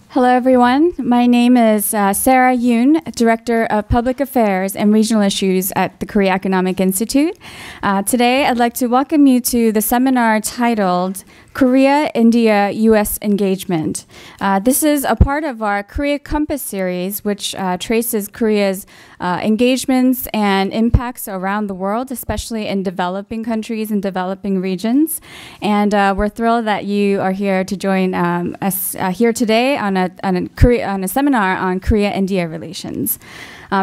Hello, everyone. My name is Sarah Yoon, Director of Public Affairs and Regional Issues at the Korea Economic Institute. Today, I'd like to welcome you to the seminar titled Korea-India-U.S. Engagement. This is a part of our Korea Compass series, which traces Korea's engagements and impacts around the world, especially in developing countries and developing regions. And we're thrilled that you are here to join us here today on a seminar on Korea-India relations.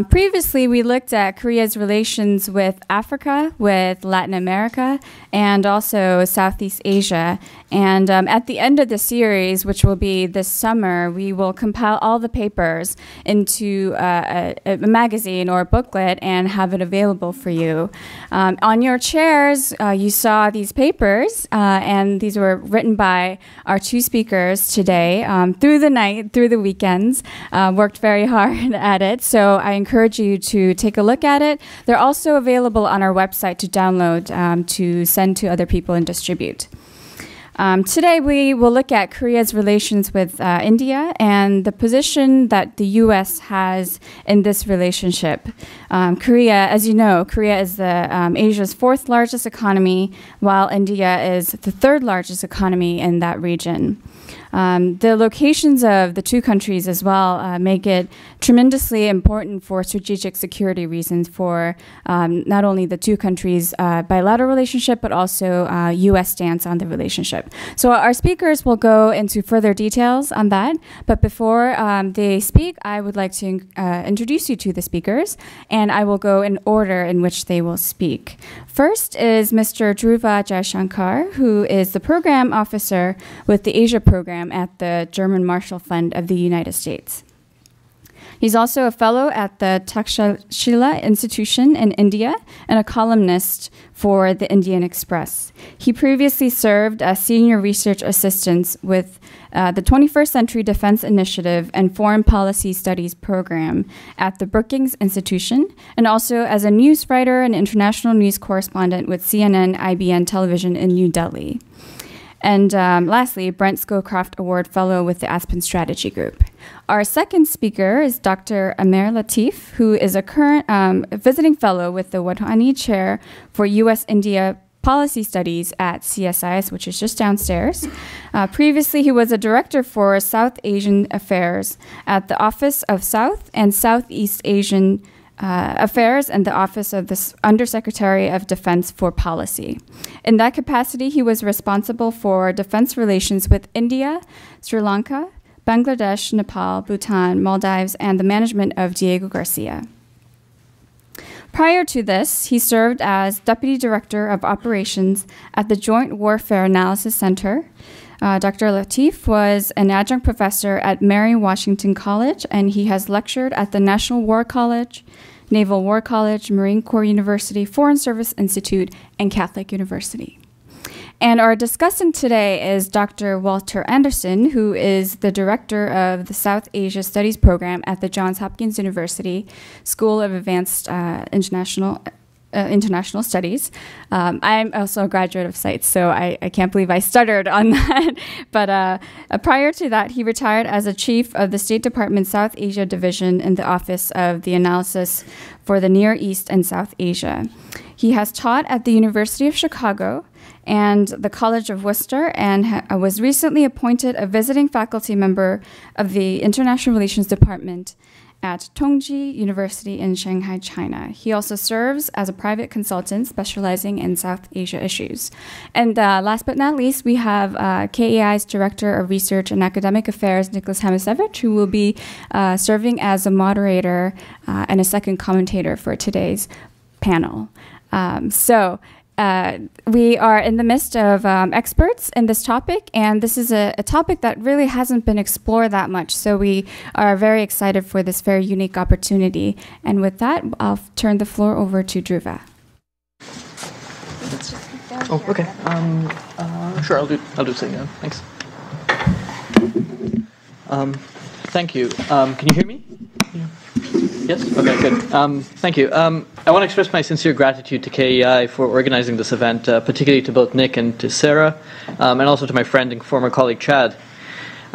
Previously, we looked at Korea's relations with Africa, with Latin America, and also Southeast Asia. And at the end of the series, which will be this summer, we will compile all the papers into a magazine or a booklet and have it available for you. On your chairs, you saw these papers, and these were written by our two speakers today through the night, through the weekends, worked very hard at it. So I encourage you to take a look at it. They're also available on our website to download, to send to other people and distribute. Today we will look at Korea's relations with India and the position that the U.S. has in this relationship. Korea, as you know, Korea is Asia's fourth largest economy, while India is the third largest economy in that region. The locations of the two countries as well make it tremendously important for strategic security reasons for not only the two countries' bilateral relationship, but also U.S. stance on the relationship. So our speakers will go into further details on that. But before they speak, I would like to introduce you to the speakers, and I will go in order in which they will speak. First is Mr. Dhruva Jaishankar, who is the program officer with the Asia program at the German Marshall Fund of the United States. He's also a fellow at the Takshashila Institution in India and a columnist for the Indian Express. He previously served as senior research assistant with the 21st Century Defense Initiative and Foreign Policy Studies program at the Brookings Institution, and also as a news writer and international news correspondent with CNN IBN Television in New Delhi. And lastly, Brent Scowcroft Award Fellow with the Aspen Strategy Group. Our second speaker is Dr. Amer Latif, who is a current visiting fellow with the Wadhwani Chair for U.S.-India Policy Studies at CSIS, which is just downstairs. Previously, he was a director for South Asian Affairs at the Office of South and Southeast Asian Affairs and the Office of the Undersecretary of Defense for Policy. In that capacity, he was responsible for defense relations with India, Sri Lanka, Bangladesh, Nepal, Bhutan, Maldives, and the management of Diego Garcia. Prior to this, he served as Deputy Director of Operations at the Joint Warfare Analysis Center. Dr. Latif was an adjunct professor at Mary Washington College, and he has lectured at the National War College, Naval War College, Marine Corps University, Foreign Service Institute, and Catholic University. And our discussant today is Dr. Walter Andersen, who is the director of the South Asia Studies program at the Johns Hopkins University School of Advanced International Studies. I'm also a graduate of SAIS, so I can't believe I stuttered on that. But prior to that, he retired as a chief of the State Department South Asia Division in the Office of the Analysis for the Near East and South Asia. He has taught at the University of Chicago and the College of Worcester, and was recently appointed a visiting faculty member of the International Relations Department at Tongji University in Shanghai, China. He also serves as a private consultant specializing in South Asia issues. And last but not least, we have KAI's Director of Research and Academic Affairs, Nicholas Hamasevich, who will be serving as a moderator and a second commentator for today's panel. We are in the midst of experts in this topic, and this is a topic that really hasn't been explored that much. So we are very excited for this very unique opportunity. And with that, I'll turn the floor over to Dhruva. Oh, okay. Sure, I'll do something. Thanks. Thank you. Can you hear me? Yeah. Yes? Okay, good. Thank you. I want to express my sincere gratitude to KEI for organizing this event, particularly to both Nick and to Sarah, and also to my friend and former colleague Chad.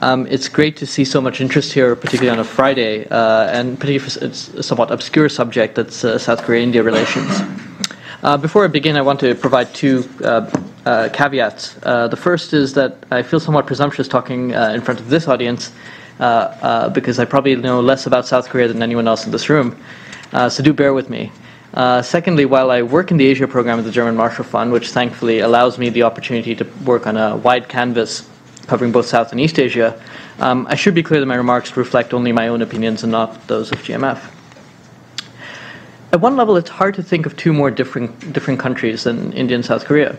It's great to see so much interest here, particularly on a Friday, and particularly for it's a somewhat obscure subject that's South Korea-India relations. Before I begin, I want to provide two caveats. The first is that I feel somewhat presumptuous talking in front of this audience because I probably know less about South Korea than anyone else in this room, so do bear with me. Secondly, while I work in the Asia program of the German Marshall Fund, which thankfully allows me the opportunity to work on a wide canvas covering both South and East Asia, I should be clear that my remarks reflect only my own opinions and not those of GMF. At one level, it's hard to think of two more different countries than India and South Korea.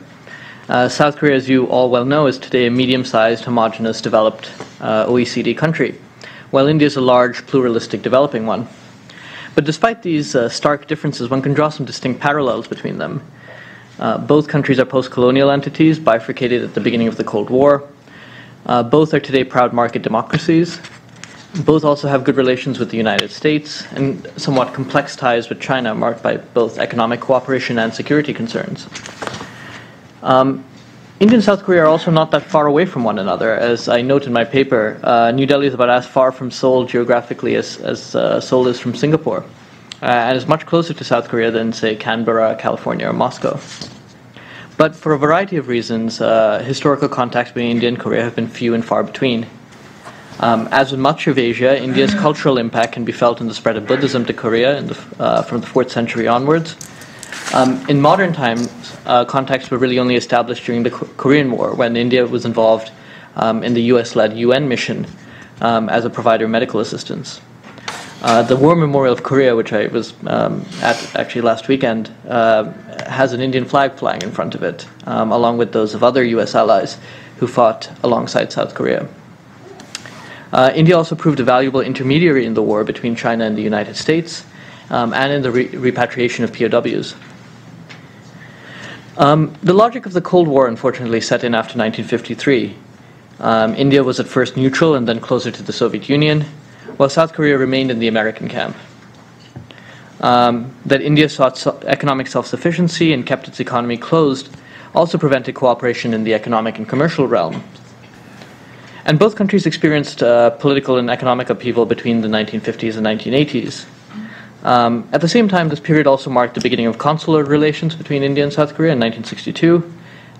South Korea, as you all well know, is today a medium-sized, homogenous, developed OECD country, while India is a large, pluralistic, developing one. But despite these stark differences, one can draw some distinct parallels between them. Both countries are post-colonial entities, bifurcated at the beginning of the Cold War. Both are today proud market democracies. Both also have good relations with the United States and somewhat complex ties with China, marked by both economic cooperation and security concerns. India and South Korea are also not that far away from one another. As I note in my paper, New Delhi is about as far from Seoul geographically as Seoul is from Singapore, and is much closer to South Korea than, say, Canberra, California, or Moscow. But for a variety of reasons, historical contacts between India and Korea have been few and far between. As with much of Asia, India's cultural impact can be felt in the spread of Buddhism to Korea from the 4th century onwards. In modern times, contacts were really only established during the Korean War, when India was involved in the U.S.-led UN mission as a provider of medical assistance. The War Memorial of Korea, which I was at actually last weekend, has an Indian flag flying in front of it, along with those of other U.S. allies who fought alongside South Korea. India also proved a valuable intermediary in the war between China and the United States, and in the repatriation of POWs. The logic of the Cold War, unfortunately, set in after 1953. India was at first neutral and then closer to the Soviet Union, while South Korea remained in the American camp. That India sought economic self-sufficiency and kept its economy closed also prevented cooperation in the economic and commercial realm. And both countries experienced political and economic upheaval between the 1950s and 1980s. At the same time, this period also marked the beginning of consular relations between India and South Korea in 1962,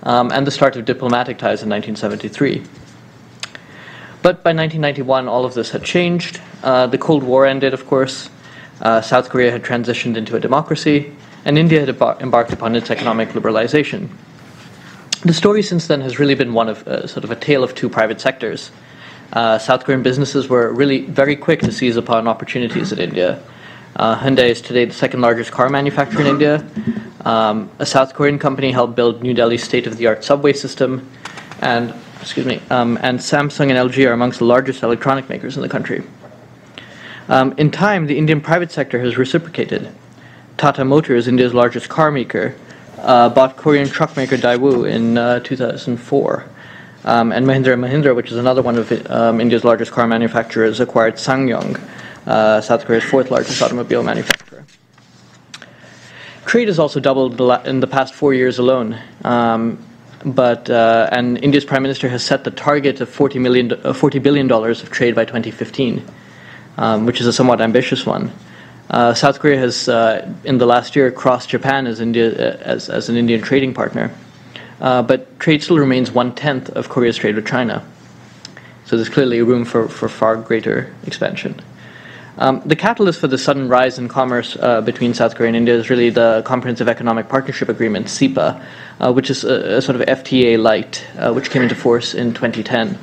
and the start of diplomatic ties in 1973. But by 1991, all of this had changed. The Cold War ended, of course. South Korea had transitioned into a democracy, and India had embarked upon its economic liberalization. The story since then has really been one of sort of a tale of two private sectors. South Korean businesses were really very quick to seize upon opportunities in India. Hyundai is today the second largest car manufacturer in India. A South Korean company helped build New Delhi's state-of-the-art subway system, and Samsung and LG are amongst the largest electronic makers in the country. In time, the Indian private sector has reciprocated. Tata Motors, India's largest car maker, bought Korean truck maker Daewoo in 2004. And Mahindra & Mahindra, which is another one of India's largest car manufacturers, acquired SsangYong, South Korea's 4th largest automobile manufacturer. Trade has also doubled in the past 4 years alone. And India's Prime Minister has set the target of $40 billion of trade by 2015, which is a somewhat ambitious one. South Korea has, in the last year, crossed Japan as an Indian trading partner. But trade still remains 1/10 of Korea's trade with China. So there's clearly room for far greater expansion. The catalyst for the sudden rise in commerce between South Korea and India is really the Comprehensive Economic Partnership Agreement, CEPA, which is a sort of FTA light, which came into force in 2010.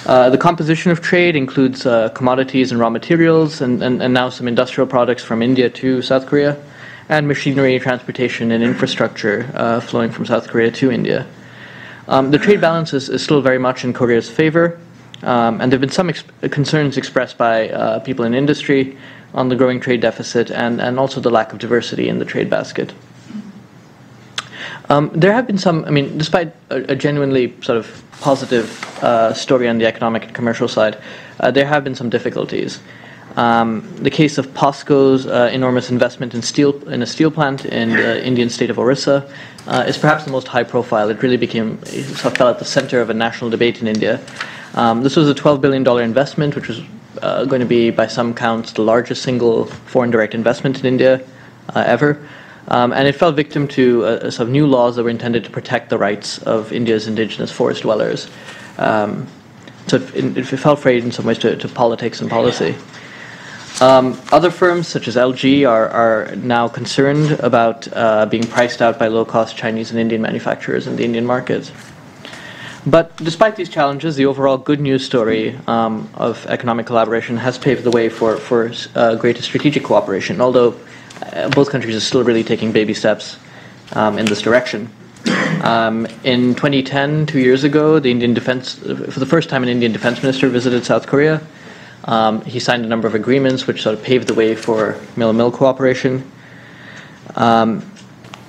The composition of trade includes commodities and raw materials, and now some industrial products from India to South Korea, and machinery, transportation, and infrastructure flowing from South Korea to India. The trade balance is still very much in Korea's favor, and there have been some concerns expressed by people in industry on the growing trade deficit and also the lack of diversity in the trade basket. There have been some, despite a genuinely sort of positive story on the economic and commercial side, there have been some difficulties. The case of POSCO's enormous investment in a steel plant in the Indian state of Orissa is perhaps the most high profile. It really fell at the center of a national debate in India. This was a $12 billion investment, which was going to be, by some counts, the largest single foreign direct investment in India ever. And it fell victim to some new laws that were intended to protect the rights of India's indigenous forest dwellers. So it fell prey in some ways to politics and policy. Other firms, such as LG, are now concerned about being priced out by low-cost Chinese and Indian manufacturers in the Indian market. But despite these challenges, the overall good news story of economic collaboration has paved the way for greater strategic cooperation, although both countries are still really taking baby steps in this direction. In 2010, 2 years ago, for the first time, an Indian defense minister visited South Korea. He signed a number of agreements which sort of paved the way for mill-to-mill cooperation.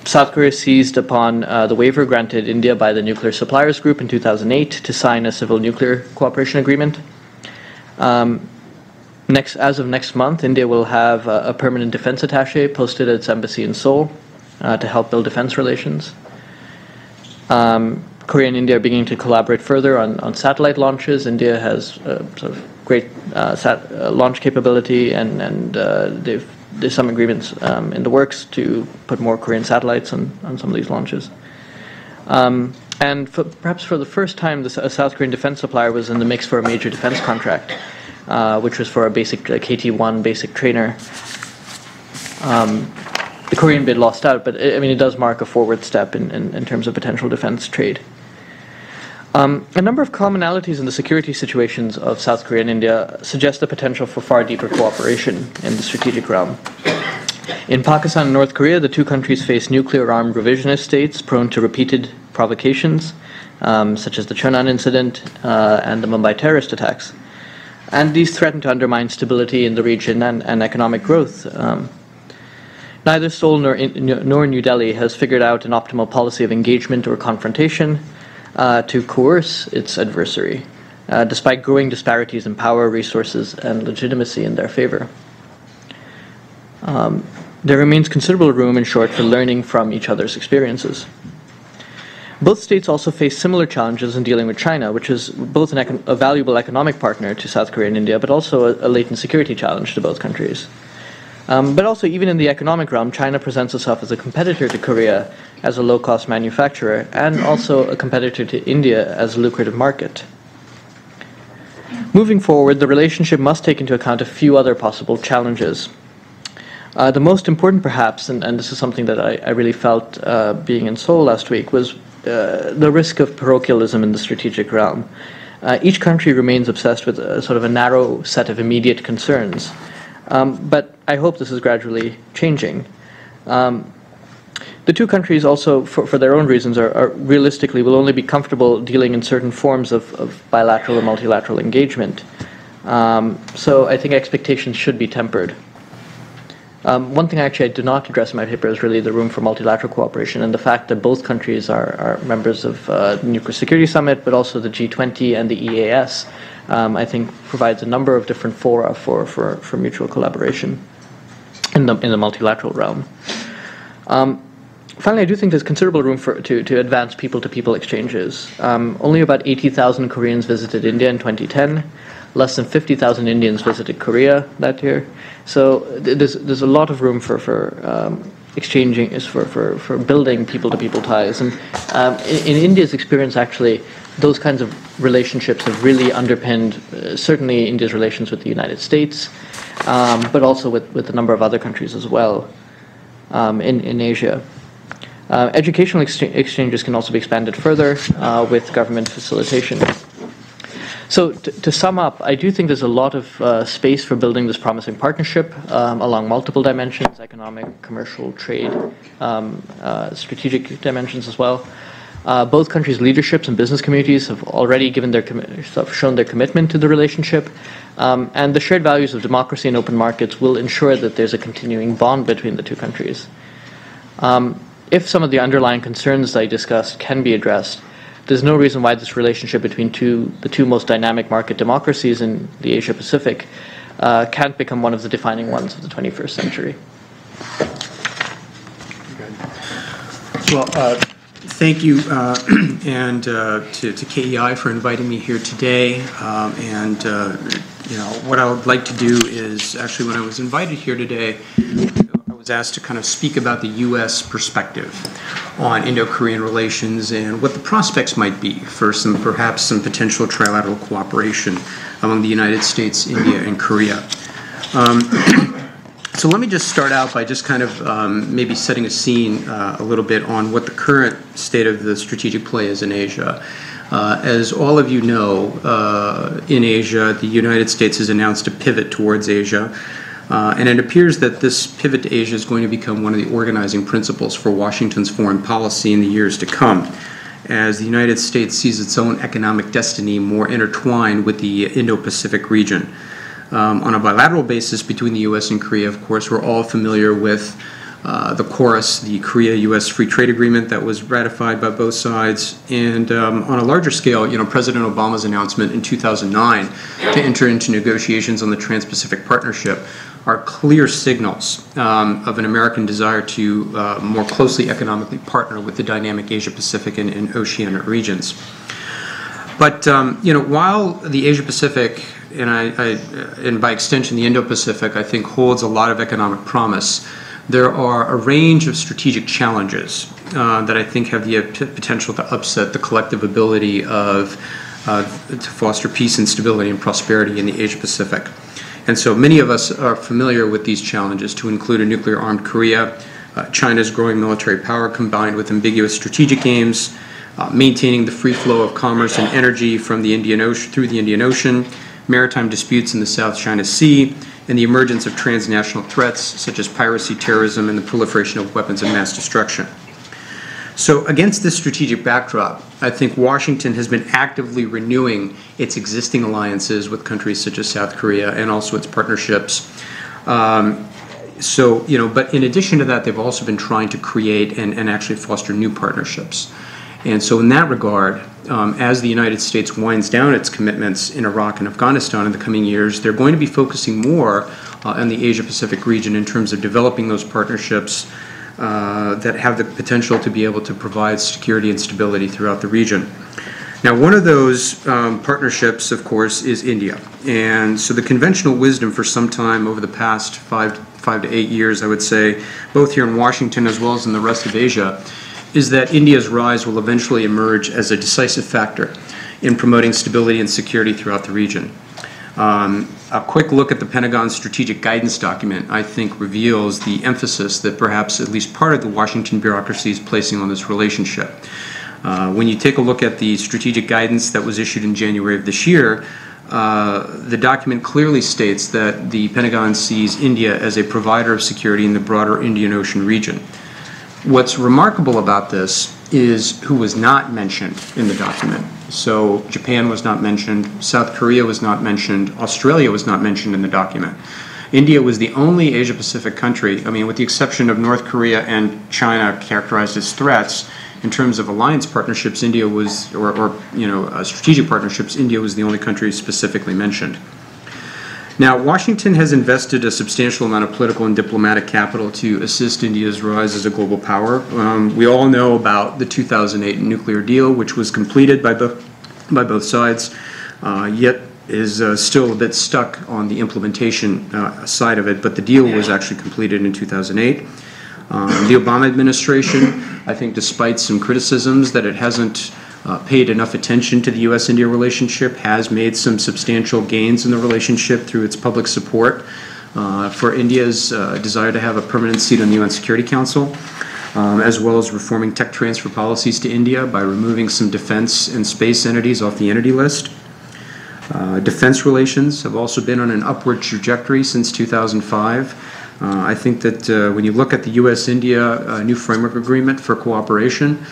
South Korea seized upon the waiver granted India by the Nuclear Suppliers Group in 2008 to sign a civil nuclear cooperation agreement. As of next month, India will have a permanent defense attaché posted at its embassy in Seoul to help build defense relations. Korea and India are beginning to collaborate further on satellite launches. India has sort of great launch capability, and there's some agreements in the works to put more Korean satellites on some of these launches. And perhaps for the first time, a South Korean defense supplier was in the mix for a major defense contract, which was for a basic KT-1 basic trainer. The Korean bid lost out, but it does mark a forward step in terms of potential defense trade. A number of commonalities in the security situations of South Korea and India suggest the potential for far deeper cooperation in the strategic realm. In Pakistan and North Korea, the two countries face nuclear-armed revisionist states prone to repeated provocations, such as the Cheonan incident and the Mumbai terrorist attacks. And these threaten to undermine stability in the region and economic growth. Neither Seoul nor New Delhi has figured out an optimal policy of engagement or confrontation to coerce its adversary, despite growing disparities in power, resources, and legitimacy in their favor. There remains considerable room, in short, for learning from each other's experiences. Both states also face similar challenges in dealing with China, which is both a valuable economic partner to South Korea and India, but also a latent security challenge to both countries. But also, even in the economic realm, China presents itself as a competitor to Korea as a low-cost manufacturer, and also a competitor to India as a lucrative market. Moving forward, the relationship must take into account a few other possible challenges. The most important, perhaps, and this is something that I really felt being in Seoul last week, was the risk of parochialism in the strategic realm. Each country remains obsessed with sort of a narrow set of immediate concerns. But I hope this is gradually changing. The two countries also, for their own reasons, are realistically will only be comfortable dealing in certain forms of bilateral or multilateral engagement. So I think expectations should be tempered. One thing I do not address in my paper is really the room for multilateral cooperation and the fact that both countries are members of the Nuclear Security Summit, but also the G20 and the EAS. I think provides a number of different fora for mutual collaboration in the multilateral realm. Finally, I do think there's considerable room to advance people-to-people exchanges. Only about 80,000 Koreans visited India in 2010. Less than 50,000 Indians visited Korea that year. So there's a lot of room for exchanging, for building people-to-people ties. And in India's experience, actually, those kinds of relationships have really underpinned certainly India's relations with the United States, but also with a number of other countries as well in Asia. Educational exchanges can also be expanded further with government facilitation. So to sum up, I do think there's a lot of space for building this promising partnership along multiple dimensions: economic, commercial, trade, strategic dimensions as well. Both countries' leaderships and business communities have already shown their commitment to the relationship, and the shared values of democracy and open markets will ensure that there's a continuing bond between the two countries. If some of the underlying concerns I discussed can be addressed, there's no reason why this relationship between the two most dynamic market democracies in the Asia-Pacific can't become one of the defining ones of the 21st century. Well, Thank you, and to KEI for inviting me here today. What I would like to do is, actually, when I was invited here today, I was asked to kind of speak about the U.S. perspective on Indo-Korean relations and what the prospects might be for perhaps some potential trilateral cooperation among the United States, India, and Korea. So let me just start out by just kind of maybe setting a scene a little bit on what the current state of the strategic play is in Asia. As all of you know, in Asia, the United States has announced a pivot towards Asia, and it appears that this pivot to Asia is going to become one of the organizing principles for Washington's foreign policy in the years to come, as the United States sees its own economic destiny more intertwined with the Indo-Pacific region. On a bilateral basis between the U.S. and Korea, of course, we're all familiar with the KORUS, the Korea-U.S. Free Trade Agreement that was ratified by both sides. And on a larger scale, President Obama's announcement in 2009 to enter into negotiations on the Trans-Pacific Partnership are clear signals of an American desire to more closely economically partner with the dynamic Asia-Pacific and Oceanic regions. But while the Asia-Pacific and by extension the Indo-Pacific, I think, holds a lot of economic promise, there are a range of strategic challenges that I think have the potential to upset the collective ability to foster peace and stability and prosperity in the Asia-Pacific. And so many of us are familiar with these challenges, to include a nuclear-armed Korea, China's growing military power combined with ambiguous strategic aims, maintaining the free flow of commerce and energy from the Indian Ocean through the Indian Ocean, maritime disputes in the South China Sea, and the emergence of transnational threats such as piracy, terrorism, and the proliferation of weapons of mass destruction. So against this strategic backdrop, I think Washington has been actively renewing its existing alliances with countries such as South Korea and also its partnerships. But in addition to that, they've also been trying to create and actually foster new partnerships. And so in that regard, as the United States winds down its commitments in Iraq and Afghanistan in the coming years, they're going to be focusing more on the Asia-Pacific region in terms of developing those partnerships that have the potential to be able to provide security and stability throughout the region. Now, one of those partnerships, of course, is India. And so the conventional wisdom for some time over the past five to 8 years, I would say, both here in Washington as well as in the rest of Asia, is that India's rise will eventually emerge as a decisive factor in promoting stability and security throughout the region. A quick look at the Pentagon's strategic guidance document, I think, reveals the emphasis that perhaps at least part of the Washington bureaucracy is placing on this relationship. When you take a look at the strategic guidance that was issued in January of this year, the document clearly states that the Pentagon sees India as a provider of security in the broader Indian Ocean region. What's remarkable about this is who was not mentioned in the document. So Japan was not mentioned, South Korea was not mentioned, Australia was not mentioned in the document. India was the only Asia-Pacific country, with the exception of North Korea and China characterized as threats. In terms of alliance partnerships, India was, strategic partnerships, India was the only country specifically mentioned. Now, Washington has invested a substantial amount of political and diplomatic capital to assist India's rise as a global power. We all know about the 2008 nuclear deal, which was completed by both sides, yet is still a bit stuck on the implementation side of it, but the deal was actually completed in 2008. The Obama administration, I think, despite some criticisms that it hasn't paid enough attention to the U.S.-India relationship, has made some substantial gains in the relationship through its public support for India's desire to have a permanent seat on the UN Security Council, as well as reforming tech transfer policies to India by removing some defense and space entities off the entity list. Defense relations have also been on an upward trajectory since 2005. I think that when you look at the U.S.-India new framework agreement for cooperation,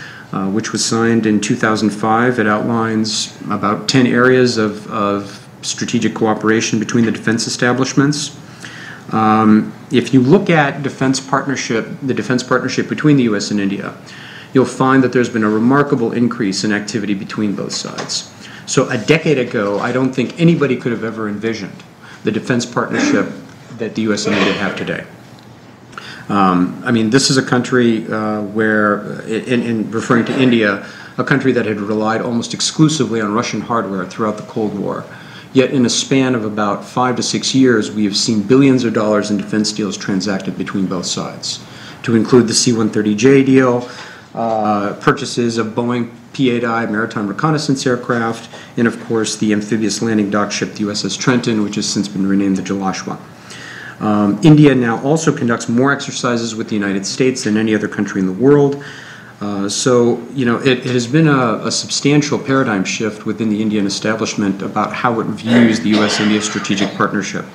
which was signed in 2005, it outlines about 10 areas of strategic cooperation between the defense establishments. If you look at the defense partnership between the U.S. and India, you'll find that there's been a remarkable increase in activity between both sides. So a decade ago, I don't think anybody could have ever envisioned the defense partnership that the U.S. and India have today. I mean, this is a country where, in referring to India, a country that had relied almost exclusively on Russian hardware throughout the Cold War. Yet in a span of about 5 to 6 years, we have seen billions of dollars in defense deals transacted between both sides, to include the C-130J deal, purchases of Boeing P-8I maritime reconnaissance aircraft, and of course the amphibious landing dock ship, the USS Trenton, which has since been renamed the Jalashwa. India now also conducts more exercises with the United States than any other country in the world. So, it has been a substantial paradigm shift within the Indian establishment about how it views the U.S.-India strategic partnership.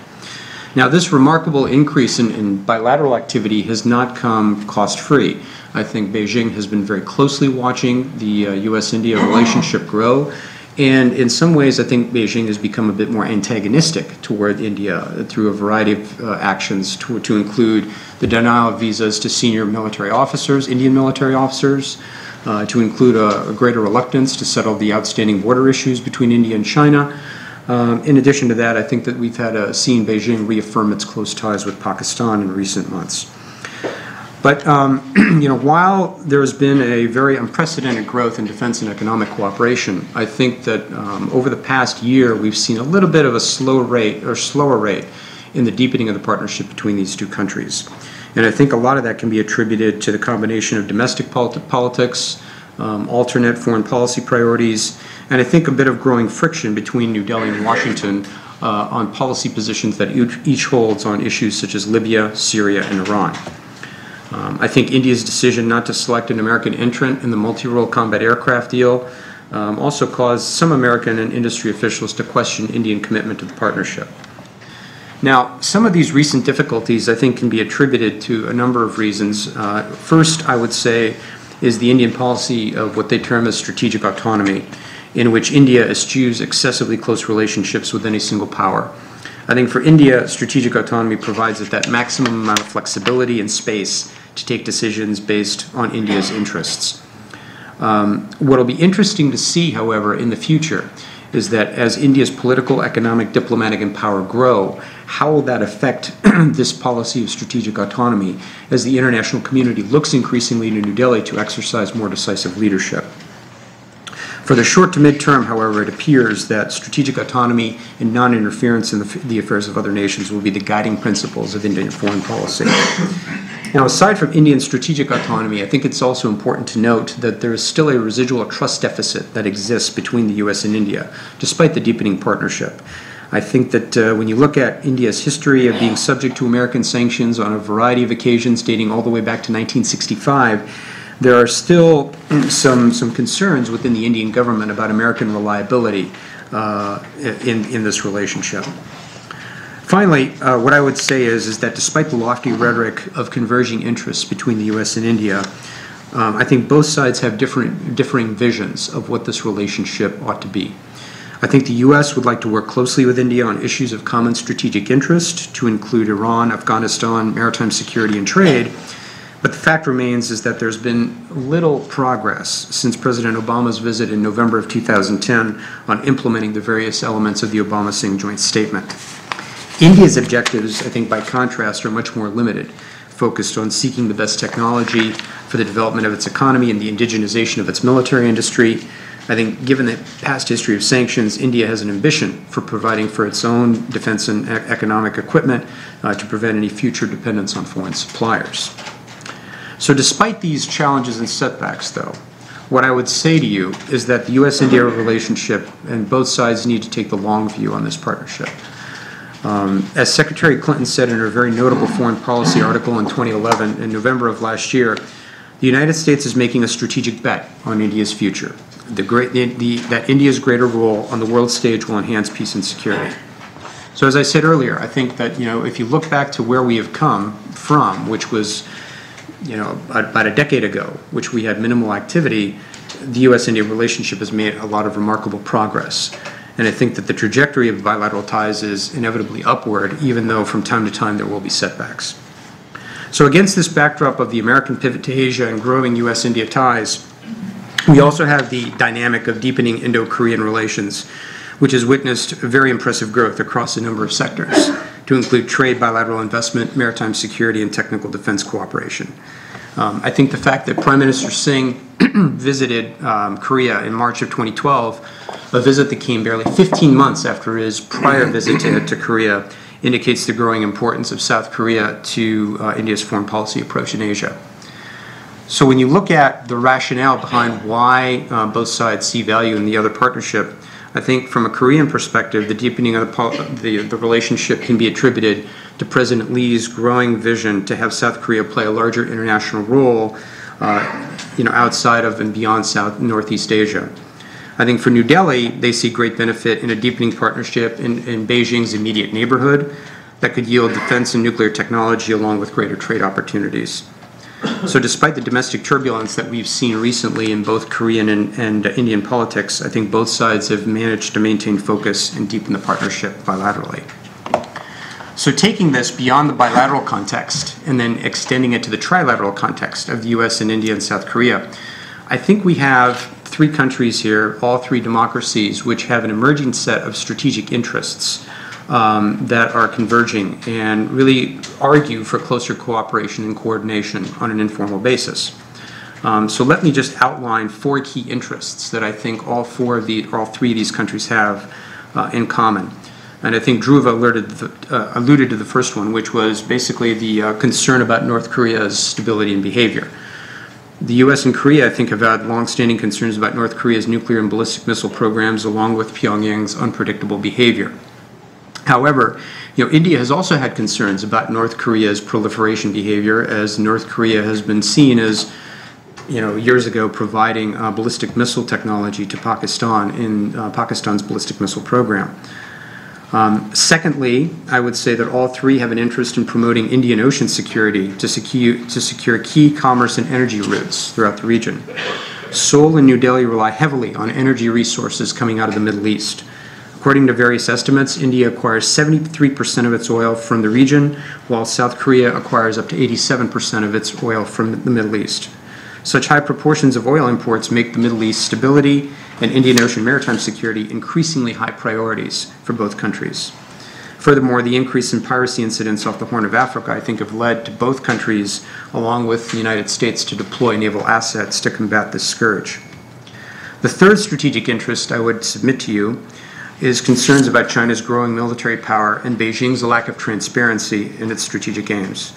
Now, this remarkable increase in bilateral activity has not come cost-free. I think Beijing has been very closely watching the U.S.-India relationship grow, and in some ways I think Beijing has become a bit more antagonistic toward India through a variety of actions to include the denial of visas to senior military officers, Indian military officers, to include a greater reluctance to settle the outstanding border issues between India and China. In addition to that, I think that we've seen Beijing reaffirm its close ties with Pakistan in recent months. But, while there has been a very unprecedented growth in defense and economic cooperation, I think that over the past year we've seen a little bit of a slower rate in the deepening of the partnership between these two countries. And I think a lot of that can be attributed to the combination of domestic politics, alternate foreign policy priorities, and I think a bit of growing friction between New Delhi and Washington on policy positions that each holds on issues such as Libya, Syria, and Iran. I think India's decision not to select an American entrant in the multi-role combat aircraft deal also caused some American and industry officials to question Indian commitment to the partnership. Now, some of these recent difficulties, I think, can be attributed to a number of reasons. First, I would say, is the Indian policy of what they term as strategic autonomy, in which India eschews excessively close relationships with any single power. I think for India, strategic autonomy provides it that maximum amount of flexibility and space to take decisions based on India's interests. What will be interesting to see, however, in the future is that as India's political, economic, diplomatic, and power grow, how will that affect this policy of strategic autonomy as the international community looks increasingly to New Delhi to exercise more decisive leadership? For the short to mid-term, however, it appears that strategic autonomy and non-interference in the affairs of other nations will be the guiding principles of Indian foreign policy. Now, aside from Indian strategic autonomy, I think it's also important to note that there is still a residual trust deficit that exists between the U.S. and India, despite the deepening partnership. I think that when you look at India's history of being subject to American sanctions on a variety of occasions dating all the way back to 1965, there are still some concerns within the Indian government about American reliability in this relationship. Finally, what I would say is that despite the lofty rhetoric of converging interests between the U.S. and India, I think both sides have differing visions of what this relationship ought to be. I think the U.S. would like to work closely with India on issues of common strategic interest, to include Iran, Afghanistan, maritime security, and trade. But the fact remains is that there's been little progress since President Obama's visit in November of 2010 on implementing the various elements of the Obama-Singh joint statement. India's objectives, I think, by contrast, are much more limited, focused on seeking the best technology for the development of its economy and the indigenization of its military industry. I think, given the past history of sanctions, India has an ambition for providing for its own defense and economic equipment to prevent any future dependence on foreign suppliers. So despite these challenges and setbacks, though, what I would say to you is that the U.S.-India relationship, and both sides need to take the long view on this partnership. As Secretary Clinton said in her very notable foreign policy article in 2011, in November of last year, the United States is making a strategic bet on India's future. That India's greater role on the world stage will enhance peace and security. So as I said earlier, I think that, if you look back to where we have come from, which was, about a decade ago, which we had minimal activity, the U.S.-India relationship has made a lot of remarkable progress. And I think that the trajectory of bilateral ties is inevitably upward, even though from time to time there will be setbacks. So against this backdrop of the American pivot to Asia and growing U.S.-India ties, we also have the dynamic of deepening Indo-Korean relations, which has witnessed very impressive growth across a number of sectors. to include trade, bilateral investment, maritime security, and technical defense cooperation. I think the fact that Prime Minister Singh visited Korea in March of 2012, a visit that came barely 15 months after his prior visit to Korea, indicates the growing importance of South Korea to India's foreign policy approach in Asia. So when you look at the rationale behind why both sides see value in the other partnership, I think from a Korean perspective, the deepening of the relationship can be attributed to President Lee's growing vision to have South Korea play a larger international role outside of and beyond Northeast Asia. I think for New Delhi, they see great benefit in a deepening partnership in Beijing's immediate neighborhood that could yield defense and nuclear technology along with greater trade opportunities. So despite the domestic turbulence that we've seen recently in both Korean and Indian politics, I think both sides have managed to maintain focus and deepen the partnership bilaterally. So taking this beyond the bilateral context and then extending it to the trilateral context of the U.S. and India and South Korea, I think we have three countries here, all three democracies, which have an emerging set of strategic interests that are converging and really argue for closer cooperation and coordination on an informal basis. So let me just outline four key interests that I think all three of these countries have in common. And I think Dhruva alluded to the first one, which was basically the concern about North Korea's stability and behavior. The U.S. and Korea, I think, have had longstanding concerns about North Korea's nuclear and ballistic missile programs, along with Pyongyang's unpredictable behavior. However, India has also had concerns about North Korea's proliferation behavior, as North Korea has been seen as, years ago providing ballistic missile technology to Pakistan in Pakistan's ballistic missile program. Secondly, I would say that all three have an interest in promoting Indian Ocean security to secure key commerce and energy routes throughout the region. Seoul and New Delhi rely heavily on energy resources coming out of the Middle East. According to various estimates, India acquires 73% of its oil from the region, while South Korea acquires up to 87% of its oil from the Middle East. Such high proportions of oil imports make the Middle East stability and Indian Ocean maritime security increasingly high priorities for both countries. Furthermore, the increase in piracy incidents off the Horn of Africa, I think, have led to both countries, along with the United States, to deploy naval assets to combat this scourge. The third strategic interest I would submit to you is concerns about China's growing military power and Beijing's lack of transparency in its strategic aims.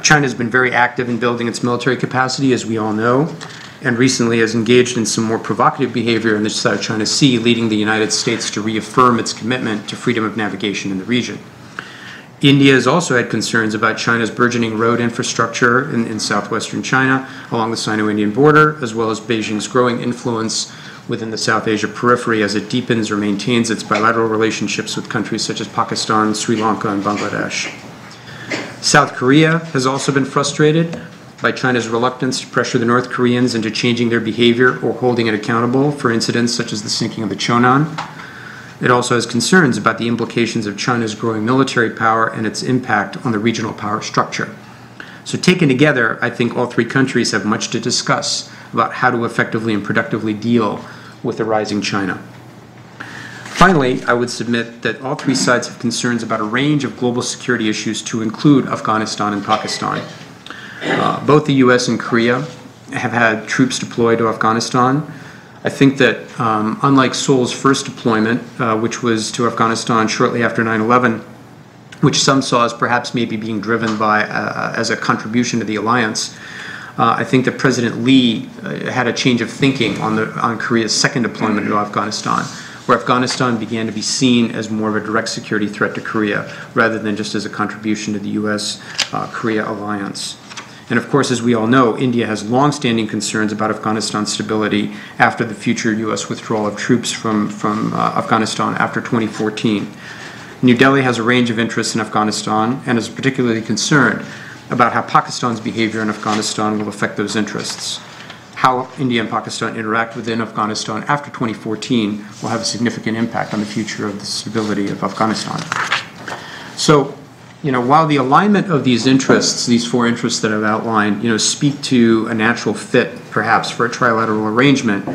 China has been very active in building its military capacity, as we all know, and recently has engaged in some more provocative behavior in the South China Sea, leading the United States to reaffirm its commitment to freedom of navigation in the region. India has also had concerns about China's burgeoning road infrastructure in southwestern China along the Sino-Indian border, as well as Beijing's growing influence within the South Asia periphery as it deepens or maintains its bilateral relationships with countries such as Pakistan, Sri Lanka, and Bangladesh. South Korea has also been frustrated by China's reluctance to pressure the North Koreans into changing their behavior or holding it accountable for incidents such as the sinking of the Chonan. It also has concerns about the implications of China's growing military power and its impact on the regional power structure. So taken together, I think all three countries have much to discuss about how to effectively and productively deal with the rising China. Finally, I would submit that all three sides have concerns about a range of global security issues to include Afghanistan and Pakistan. Both the U.S. and Korea have had troops deployed to Afghanistan. I think that unlike Seoul's first deployment, which was to Afghanistan shortly after 9/11, which some saw as perhaps maybe being driven by as a contribution to the alliance, I think that President Lee had a change of thinking on Korea's second deployment to Afghanistan, where Afghanistan began to be seen as more of a direct security threat to Korea rather than just as a contribution to the U.S.-Korea alliance. And of course, as we all know, India has long-standing concerns about Afghanistan's stability after the future U.S. withdrawal of troops from Afghanistan after 2014. New Delhi has a range of interests in Afghanistan and is particularly concerned about how Pakistan's behavior in Afghanistan will affect those interests. How India and Pakistan interact within Afghanistan after 2014 will have a significant impact on the future of the stability of Afghanistan. So, while the alignment of these interests, these four interests that I've outlined, speak to a natural fit, perhaps, for a trilateral arrangement,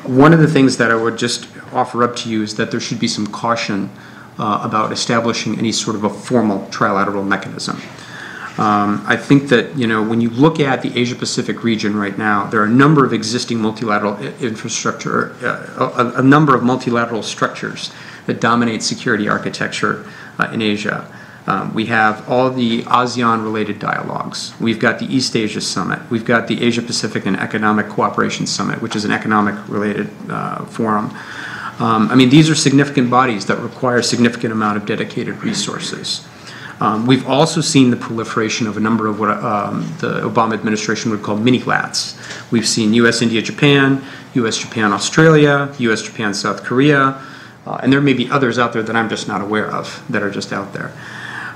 one of the things that I would just offer up to you is that there should be some caution about establishing any sort of a formal trilateral mechanism. I think that, when you look at the Asia-Pacific region right now, there are a number of existing multilateral infrastructure, a number of multilateral structures that dominate security architecture in Asia. We have all the ASEAN-related dialogues. We've got the East Asia Summit. We've got the Asia-Pacific and Economic Cooperation Summit, which is an economic-related forum. These are significant bodies that require a significant amount of dedicated resources. We've also seen the proliferation of a number of what the Obama administration would call mini-lats. We've seen U.S., India, Japan, U.S., Japan, Australia, U.S., Japan, South Korea, and there may be others out there that I'm just not aware of that are just out there.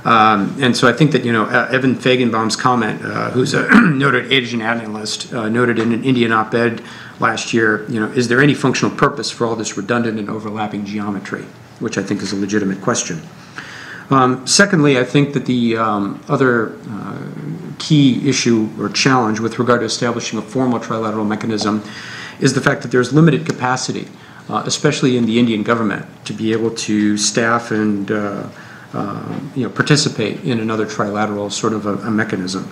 And so I think that, Evan Feigenbaum's comment, who's a noted Asian analyst, noted in an Indian op-ed last year, is there any functional purpose for all this redundant and overlapping geometry, which I think is a legitimate question. Secondly, I think that the other key issue or challenge with regard to establishing a formal trilateral mechanism is the fact that there's limited capacity, especially in the Indian government, to be able to staff and participate in another trilateral sort of a mechanism.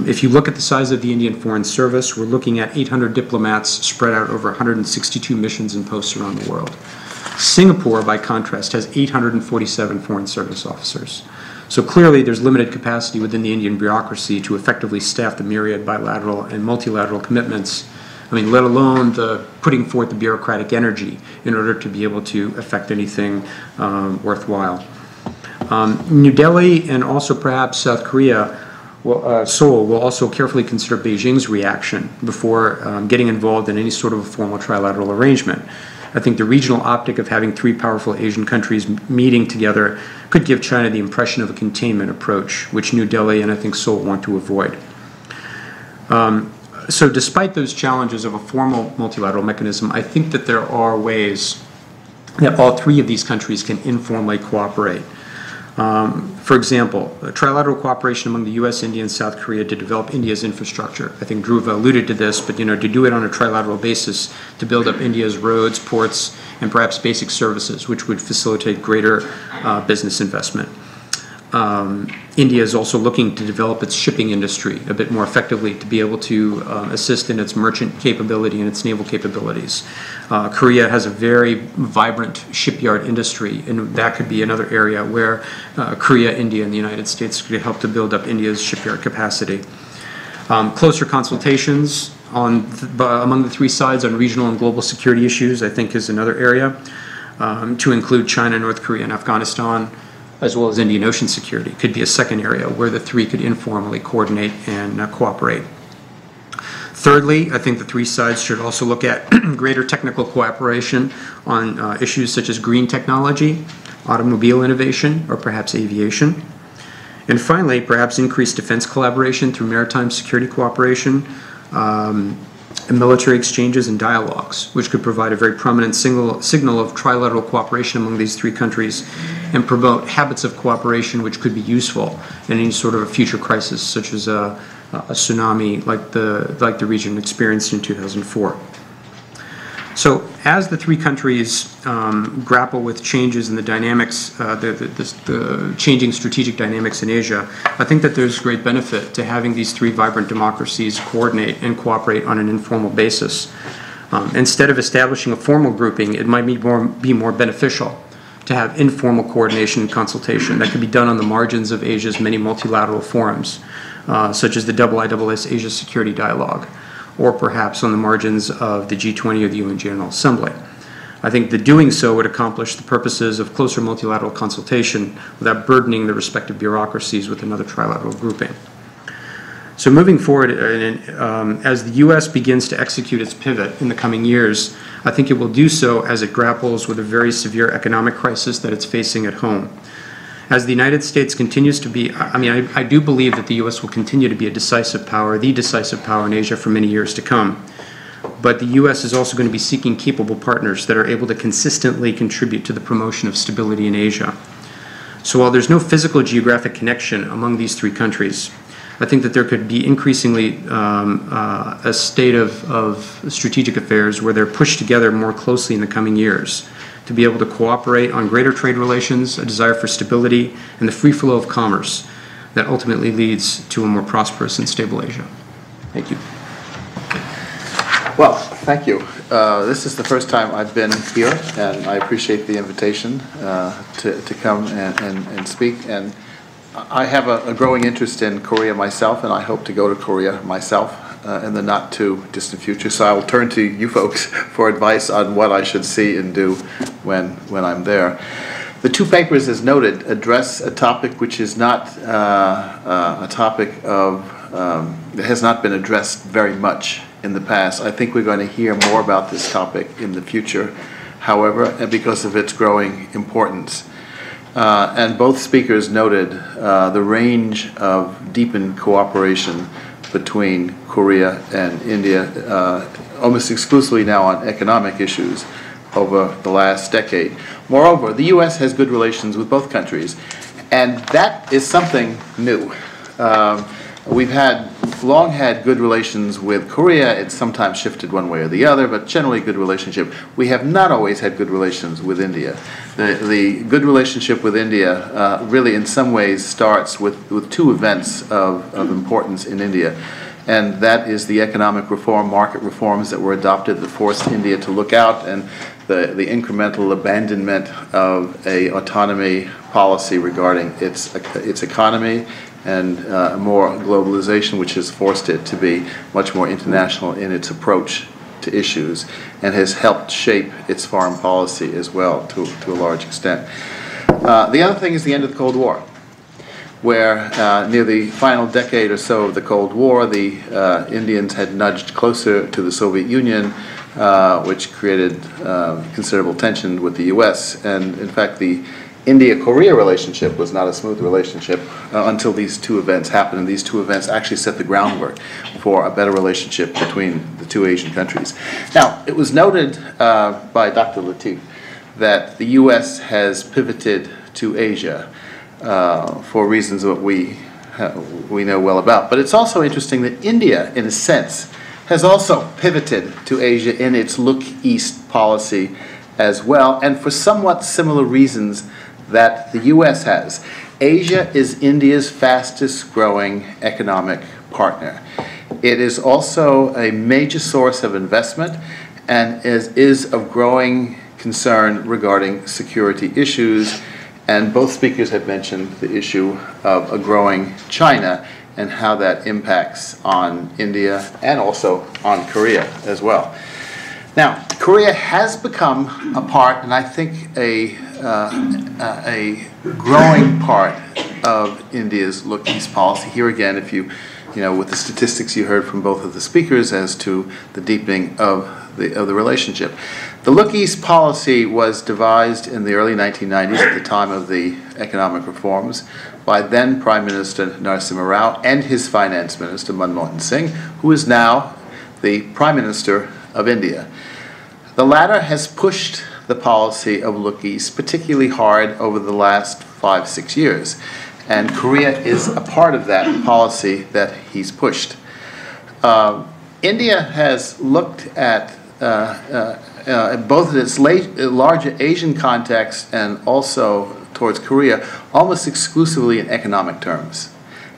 If you look at the size of the Indian Foreign Service, we're looking at 800 diplomats spread out over 162 missions and posts around the world. Singapore, by contrast, has 847 Foreign Service officers. So clearly there's limited capacity within the Indian bureaucracy to effectively staff the myriad bilateral and multilateral commitments, let alone the putting forth the bureaucratic energy in order to be able to affect anything worthwhile. New Delhi and also perhaps South Korea, Seoul, will also carefully consider Beijing's reaction before getting involved in any sort of a formal trilateral arrangement. I think the regional optic of having three powerful Asian countries meeting together could give China the impression of a containment approach, which New Delhi and I think Seoul want to avoid. So despite those challenges of a formal multilateral mechanism, I think that there are ways that all three of these countries can informally cooperate. For example, trilateral cooperation among the U.S., India, and South Korea to develop India's infrastructure. I think Dhruva alluded to this, but to do it on a trilateral basis to build up India's roads, ports, and perhaps basic services, which would facilitate greater business investment. India is also looking to develop its shipping industry a bit more effectively to be able to assist in its merchant capability and its naval capabilities. Korea has a very vibrant shipyard industry, and that could be another area where Korea, India, and the United States could help to build up India's shipyard capacity. Closer consultations among the three sides on regional and global security issues, I think, is another area, to include China, North Korea, and Afghanistan, as well as Indian Ocean security, could be a second area where the three could informally coordinate and cooperate. Thirdly, I think the three sides should also look at greater technical cooperation on issues such as green technology, automobile innovation, or perhaps aviation. And finally, perhaps increased defense collaboration through maritime security cooperation, and military exchanges and dialogues, which could provide a very prominent signal of trilateral cooperation among these three countries and promote habits of cooperation which could be useful in any sort of a future crisis, such as a tsunami like the region experienced in 2004. So as the three countries grapple with changes in the dynamics, the changing strategic dynamics in Asia, I think that there's great benefit to having these three vibrant democracies coordinate and cooperate on an informal basis. Instead of establishing a formal grouping, it might be more beneficial to have informal coordination and consultation that could be done on the margins of Asia's many multilateral forums, such as the IISS Asia Security Dialogue, or perhaps on the margins of the G20 or the UN General Assembly. I think that doing so would accomplish the purposes of closer multilateral consultation without burdening the respective bureaucracies with another trilateral grouping. So moving forward, as the U.S. begins to execute its pivot in the coming years, I think it will do so as it grapples with a very severe economic crisis that it's facing at home. As the United States continues to be, I do believe that the U.S. will continue to be a decisive power, the decisive power in Asia for many years to come. But the U.S. is also going to be seeking capable partners that are able to consistently contribute to the promotion of stability in Asia. So while there's no physical geographic connection among these three countries, I think that there could be increasingly a state of strategic affairs where they're pushed together more closely in the coming years to be able to cooperate on greater trade relations, a desire for stability, and the free flow of commerce that ultimately leads to a more prosperous and stable Asia. Thank you. Well, thank you. This is the first time I've been here, and I appreciate the invitation to come and speak. And I have a growing interest in Korea myself, and I hope to go to Korea myself in the not too distant future. So I will turn to you folks for advice on what I should see and do when I'm there. The two papers, as noted, address a topic which is not a topic of that has not been addressed very much in the past. I think we're going to hear more about this topic in the future, however, and because of its growing importance. And both speakers noted the range of deepened cooperation between Korea and India, almost exclusively now on economic issues over the last decade. Moreover, the U.S. has good relations with both countries, and that is something new. We've long had good relations with Korea. It's sometimes shifted one way or the other, but generally good relationship. We have not always had good relations with India. The good relationship with India really in some ways starts with two events of importance in India. And that is the economic reform, market reforms that were adopted that forced India to look out, and the incremental abandonment of a autonomy policy regarding its economy, and more globalization, which has forced it to be much more international in its approach to issues, and has helped shape its foreign policy as well to a large extent. The other thing is the end of the Cold War, where near the final decade or so of the Cold War, the Indians had nudged closer to the Soviet Union, which created considerable tension with the U.S. And in fact, the India-Korea relationship was not a smooth relationship until these two events happened, and these two events actually set the groundwork for a better relationship between the two Asian countries. Now, it was noted by Dr. Latif that the U.S. has pivoted to Asia for reasons that we know well about. But it's also interesting that India, in a sense, has also pivoted to Asia in its Look East policy as well, and for somewhat similar reasons that the U.S. has. Asia is India's fastest growing economic partner. It is also a major source of investment and is of growing concern regarding security issues. And both speakers have mentioned the issue of a growing China and how that impacts on India and also on Korea as well. Now, Korea has become a part, and I think a growing part of India's Look East policy. Here again, if you know, with the statistics you heard from both of the speakers as to the deepening of the relationship. The Look East policy was devised in the early 1990s at the time of the economic reforms by then Prime Minister Narasimha Rao and his Finance Minister Manmohan Singh, who is now the Prime Minister of India. The latter has pushed the policy of Look East particularly hard over the last 5-6 years, and Korea is a part of that policy that he's pushed. India has looked at both its larger Asian context and also towards Korea almost exclusively in economic terms.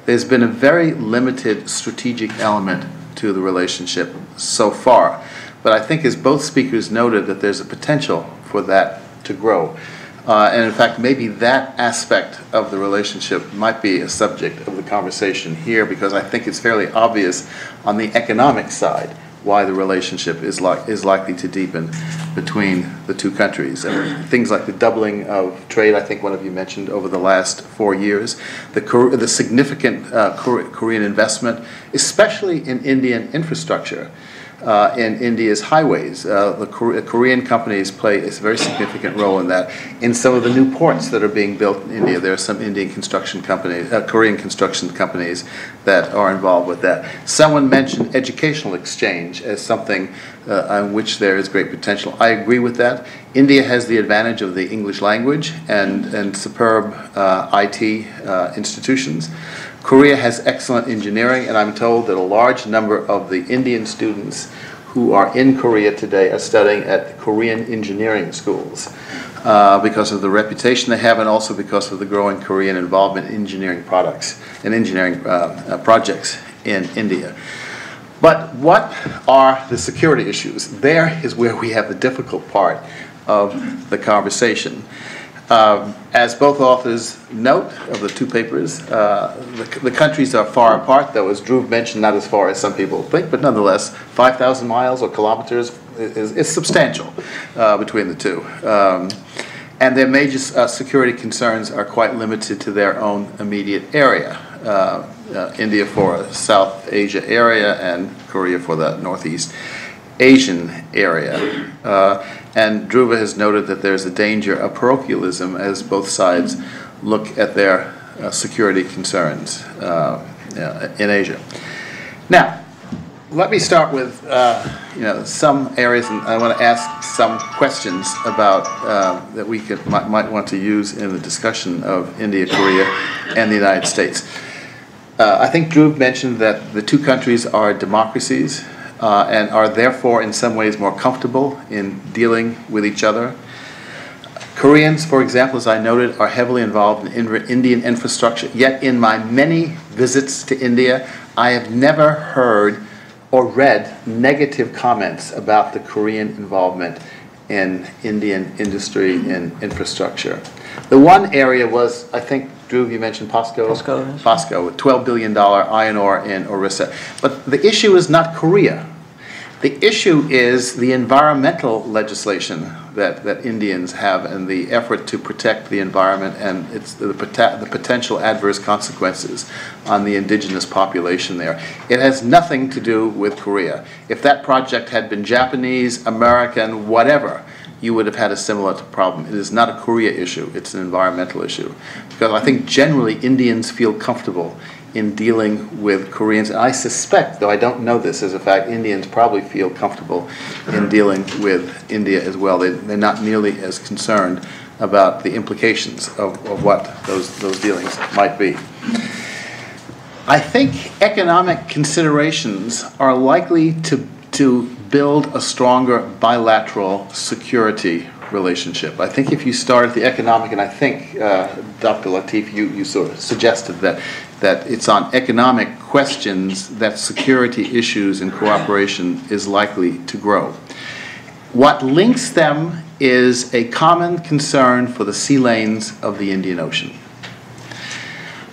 There's been a very limited strategic element to the relationship so far. But I think, as both speakers noted, that there's a potential for that to grow. And in fact, maybe that aspect of the relationship might be a subject of the conversation here, because I think it's fairly obvious on the economic side why the relationship is likely to deepen between the two countries. And things like the doubling of trade, I think one of you mentioned, over the last 4 years, the significant Korean investment, especially in Indian infrastructure, in India's highways. The Korean companies play a very significant role in that. In some of the new ports that are being built in India, there are some Indian construction companies, Korean construction companies that are involved with that. Someone mentioned educational exchange as something on which there is great potential. I agree with that. India has the advantage of the English language and superb IT institutions. Korea has excellent engineering, and I'm told that a large number of the Indian students who are in Korea today are studying at Korean engineering schools because of the reputation they have and also because of the growing Korean involvement in engineering products and engineering projects in India. But what are the security issues? There is where we have the difficult part of the conversation. As both authors note of the two papers, the countries are far apart, though as Dhruva mentioned, not as far as some people think, but nonetheless, 5,000 miles or kilometers is substantial between the two. And their major security concerns are quite limited to their own immediate area. India for a South Asia area and Korea for the Northeast Asian area. And Dhruva has noted that there's a danger of parochialism as both sides look at their security concerns in Asia. Now, let me start with some areas, and I want to ask some questions about that we might want to use in the discussion of India, Korea, and the United States. I think Dhruva mentioned that the two countries are democracies and are therefore in some ways more comfortable in dealing with each other. Koreans, for example, as I noted, are heavily involved in Indian infrastructure, yet in my many visits to India, I have never heard or read negative comments about the Korean involvement in Indian industry and infrastructure. The one area was, I think, Dhruva, you mentioned POSCO? POSCO, with $12 billion iron ore in Orissa. But the issue is not Korea. The issue is the environmental legislation that Indians have and the effort to protect the environment and the potential adverse consequences on the indigenous population there. It has nothing to do with Korea. If that project had been Japanese, American, whatever, you would have had a similar problem. It is not a Korea issue, it's an environmental issue. Because I think generally Indians feel comfortable in dealing with Koreans. And I suspect, though I don't know this as a fact, Indians probably feel comfortable in dealing with India as well. They're not nearly as concerned about the implications of what those dealings might be. I think economic considerations are likely to build a stronger bilateral security relationship. I think if you start at the economic, and I think, Dr. Latif, you sort of suggested that it's on economic questions that security issues and cooperation is likely to grow. What links them is a common concern for the sea lanes of the Indian Ocean.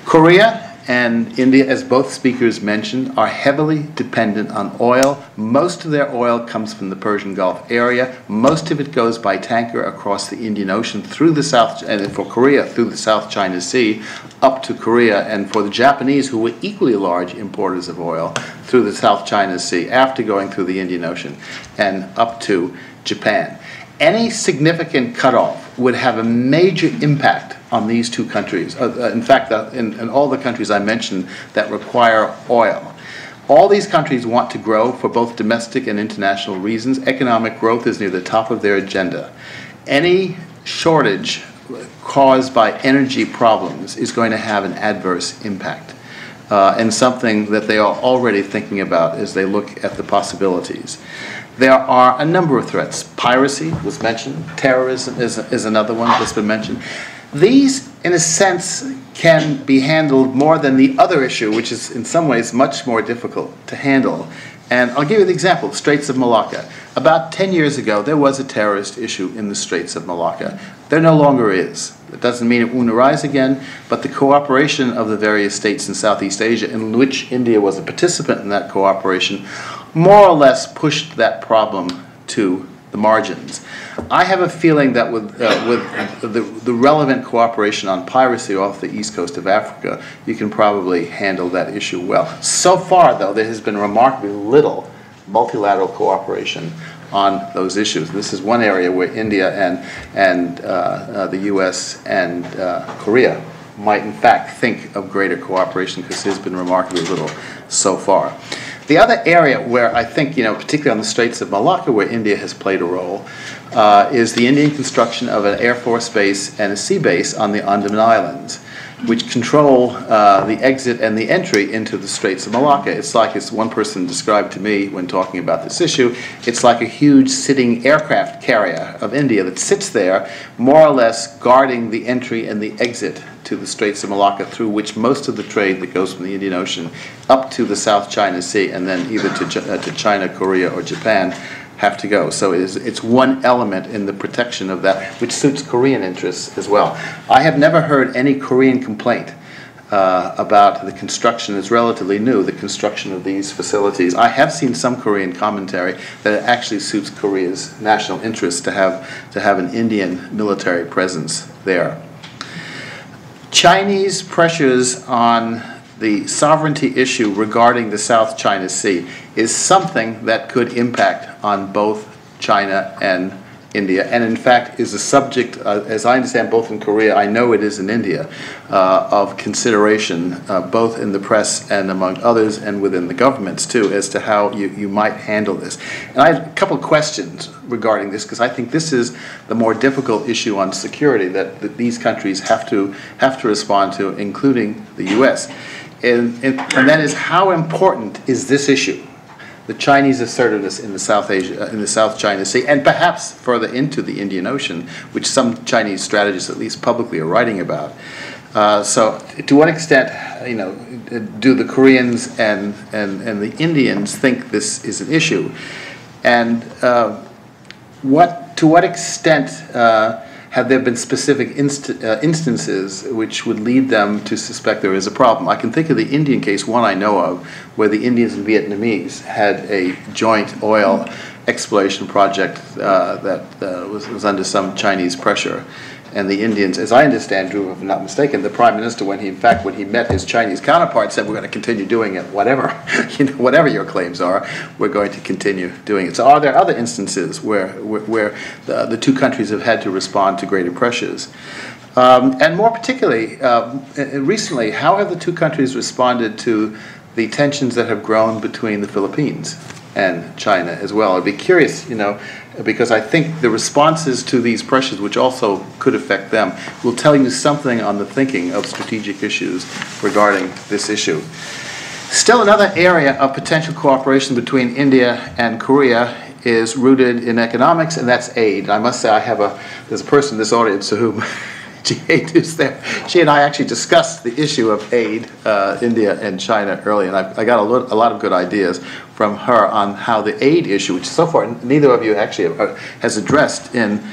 Korea and India, as both speakers mentioned, are heavily dependent on oil. Most of their oil comes from the Persian Gulf area. Most of it goes by tanker across the Indian Ocean through the South, and for Korea, through the South China Sea, up to Korea, and for the Japanese, who were equally large importers of oil, through the South China Sea, after going through the Indian Ocean, and up to Japan. Any significant cutoff would have a major impact on these two countries. In fact, in all the countries I mentioned that require oil. All these countries want to grow for both domestic and international reasons. Economic growth is near the top of their agenda. Any shortage caused by energy problems is going to have an adverse impact, and something that they are already thinking about as they look at the possibilities. There are a number of threats. Piracy was mentioned. Terrorism is another one that's been mentioned. These, in a sense, can be handled more than the other issue, which is in some ways much more difficult to handle. And I'll give you the example, Straits of Malacca. About 10 years ago, there was a terrorist issue in the Straits of Malacca. There no longer is. It doesn't mean it won't arise again, but the cooperation of the various states in Southeast Asia, in which India was a participant in that cooperation, more or less pushed that problem to the margins. I have a feeling that with the relevant cooperation on piracy off the east coast of Africa, you can probably handle that issue well. So far, though, there has been remarkably little multilateral cooperation on those issues. This is one area where India and the U.S. and Korea might in fact think of greater cooperation, because there's been remarkably little so far. The other area where I think, particularly on the Straits of Malacca, where India has played a role, is the Indian construction of an Air Force base and a sea base on the Andaman Islands. which control the exit and the entry into the Straits of Malacca. It's like, as one person described to me when talking about this issue, it's like a huge sitting aircraft carrier of India that sits there, more or less guarding the entry and the exit to the Straits of Malacca, through which most of the trade that goes from the Indian Ocean up to the South China Sea and then either to China, Korea, or Japan have to go. So it's one element in the protection of that, which suits Korean interests as well. I have never heard any Korean complaint about the construction. It's relatively new, the construction of these facilities. I have seen some Korean commentary that it actually suits Korea's national interest to have an Indian military presence there. Chinese pressures on the sovereignty issue regarding the South China Sea is something that could impact on both China and India, and in fact is a subject, as I understand, both in Korea, I know it is in India, of consideration both in the press and among others and within the governments too, as to how you might handle this. And I have a couple of questions regarding this, because I think this is the more difficult issue on security that these countries have to respond to, including the U.S. And that is, how important is this issue, the Chinese assertiveness in the South China Sea, and perhaps further into the Indian Ocean, which some Chinese strategists, at least publicly, are writing about. So, to what extent, do the Koreans and the Indians think this is an issue, and to what extent have there been specific instances which would lead them to suspect there is a problem? I can think of the Indian case, one I know of, where the Indians and Vietnamese had a joint oil exploration project that was under some Chinese pressure. And the Indians, as I understand, Dhruva, if I'm not mistaken, the Prime Minister, when he met his Chinese counterpart, said, we're going to continue doing it, whatever, whatever your claims are, we're going to continue doing it. So are there other instances where the two countries have had to respond to greater pressures? And more particularly, recently, how have the two countries responded to the tensions that have grown between the Philippines and China as well? I'd be curious, because I think the responses to these pressures, which also could affect them, will tell you something on the thinking of strategic issues regarding this issue. Still, another area of potential cooperation between India and Korea is rooted in economics, and that's aid. I must say, there's a person in this audience to whom is there. She and I actually discussed the issue of aid, India and China, early, and I got a lot of good ideas from her on how the aid issue, which so far neither of you actually has addressed in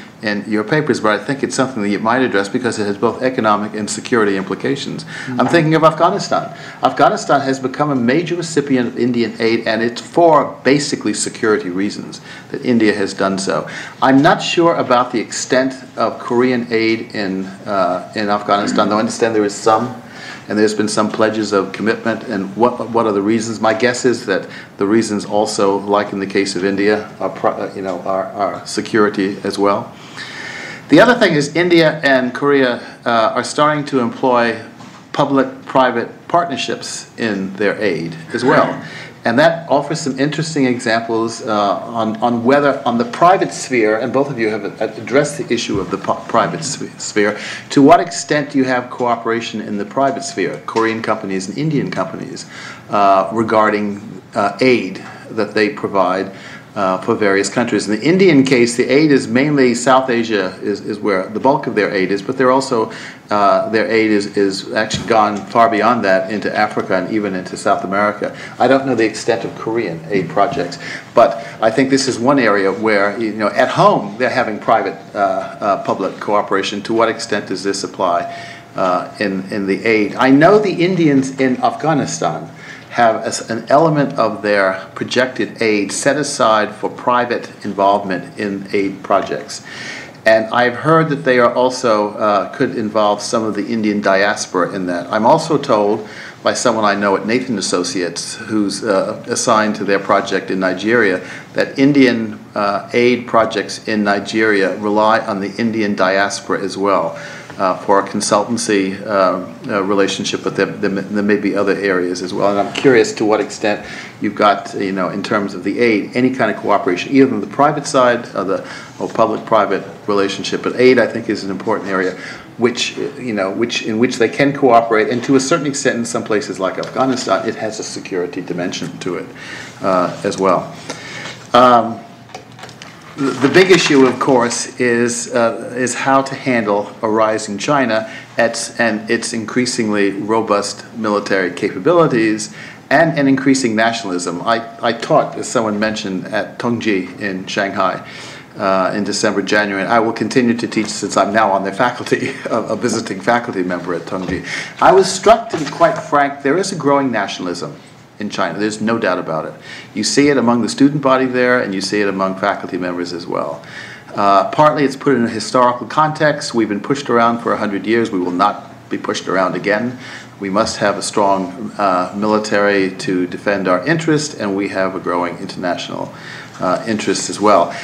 your papers, but I think it's something that you might address because it has both economic and security implications. Mm-hmm. I'm thinking of Afghanistan. Afghanistan has become a major recipient of Indian aid, and it's for basically security reasons that India has done so. I'm not sure about the extent of Korean aid in Afghanistan, though I understand there is some, and there's been some pledges of commitment. And what are the reasons? My guess is that the reasons also, like in the case of India, are security as well. The other thing is India and Korea are starting to employ public-private partnerships in their aid as well. And that offers some interesting examples on the private sphere, and both of you have addressed the issue of the private sphere. To what extent do you have cooperation in the private sphere, Korean companies and Indian companies, regarding aid that they provide for various countries? In the Indian case, the aid is mainly South Asia is where the bulk of their aid is, but they're also their aid is actually gone far beyond that into Africa and even into South America. I don't know the extent of Korean aid projects, but I think this is one area where at home they're having private public cooperation. To what extent does this apply in the aid? I know the Indians in Afghanistan have an element of their projected aid set aside for private involvement in aid projects. And I've heard that they are also could involve some of the Indian diaspora in that. I'm also told by someone I know at Nathan Associates, who's assigned to their project in Nigeria, that Indian aid projects in Nigeria rely on the Indian diaspora as well. For a consultancy relationship, but there may be other areas as well. And I'm curious to what extent you've got, in terms of the aid, any kind of cooperation, either on the private side or public-private relationship. But aid, I think, is an important area, in which they can cooperate, and to a certain extent, in some places like Afghanistan, it has a security dimension to it as well. The big issue, of course, is how to handle a rising China and its increasingly robust military capabilities and an increasing nationalism. I taught, as someone mentioned, at Tongji in Shanghai in December, January, and I will continue to teach since I'm now on their faculty, a visiting faculty member at Tongji. I was struck, to be quite frank, there is a growing nationalism in China. There's no doubt about it. You see it among the student body there, and you see it among faculty members as well. Partly it's put in a historical context. We've been pushed around for 100 years. We will not be pushed around again. We must have a strong military to defend our interest, and we have a growing international interest as well.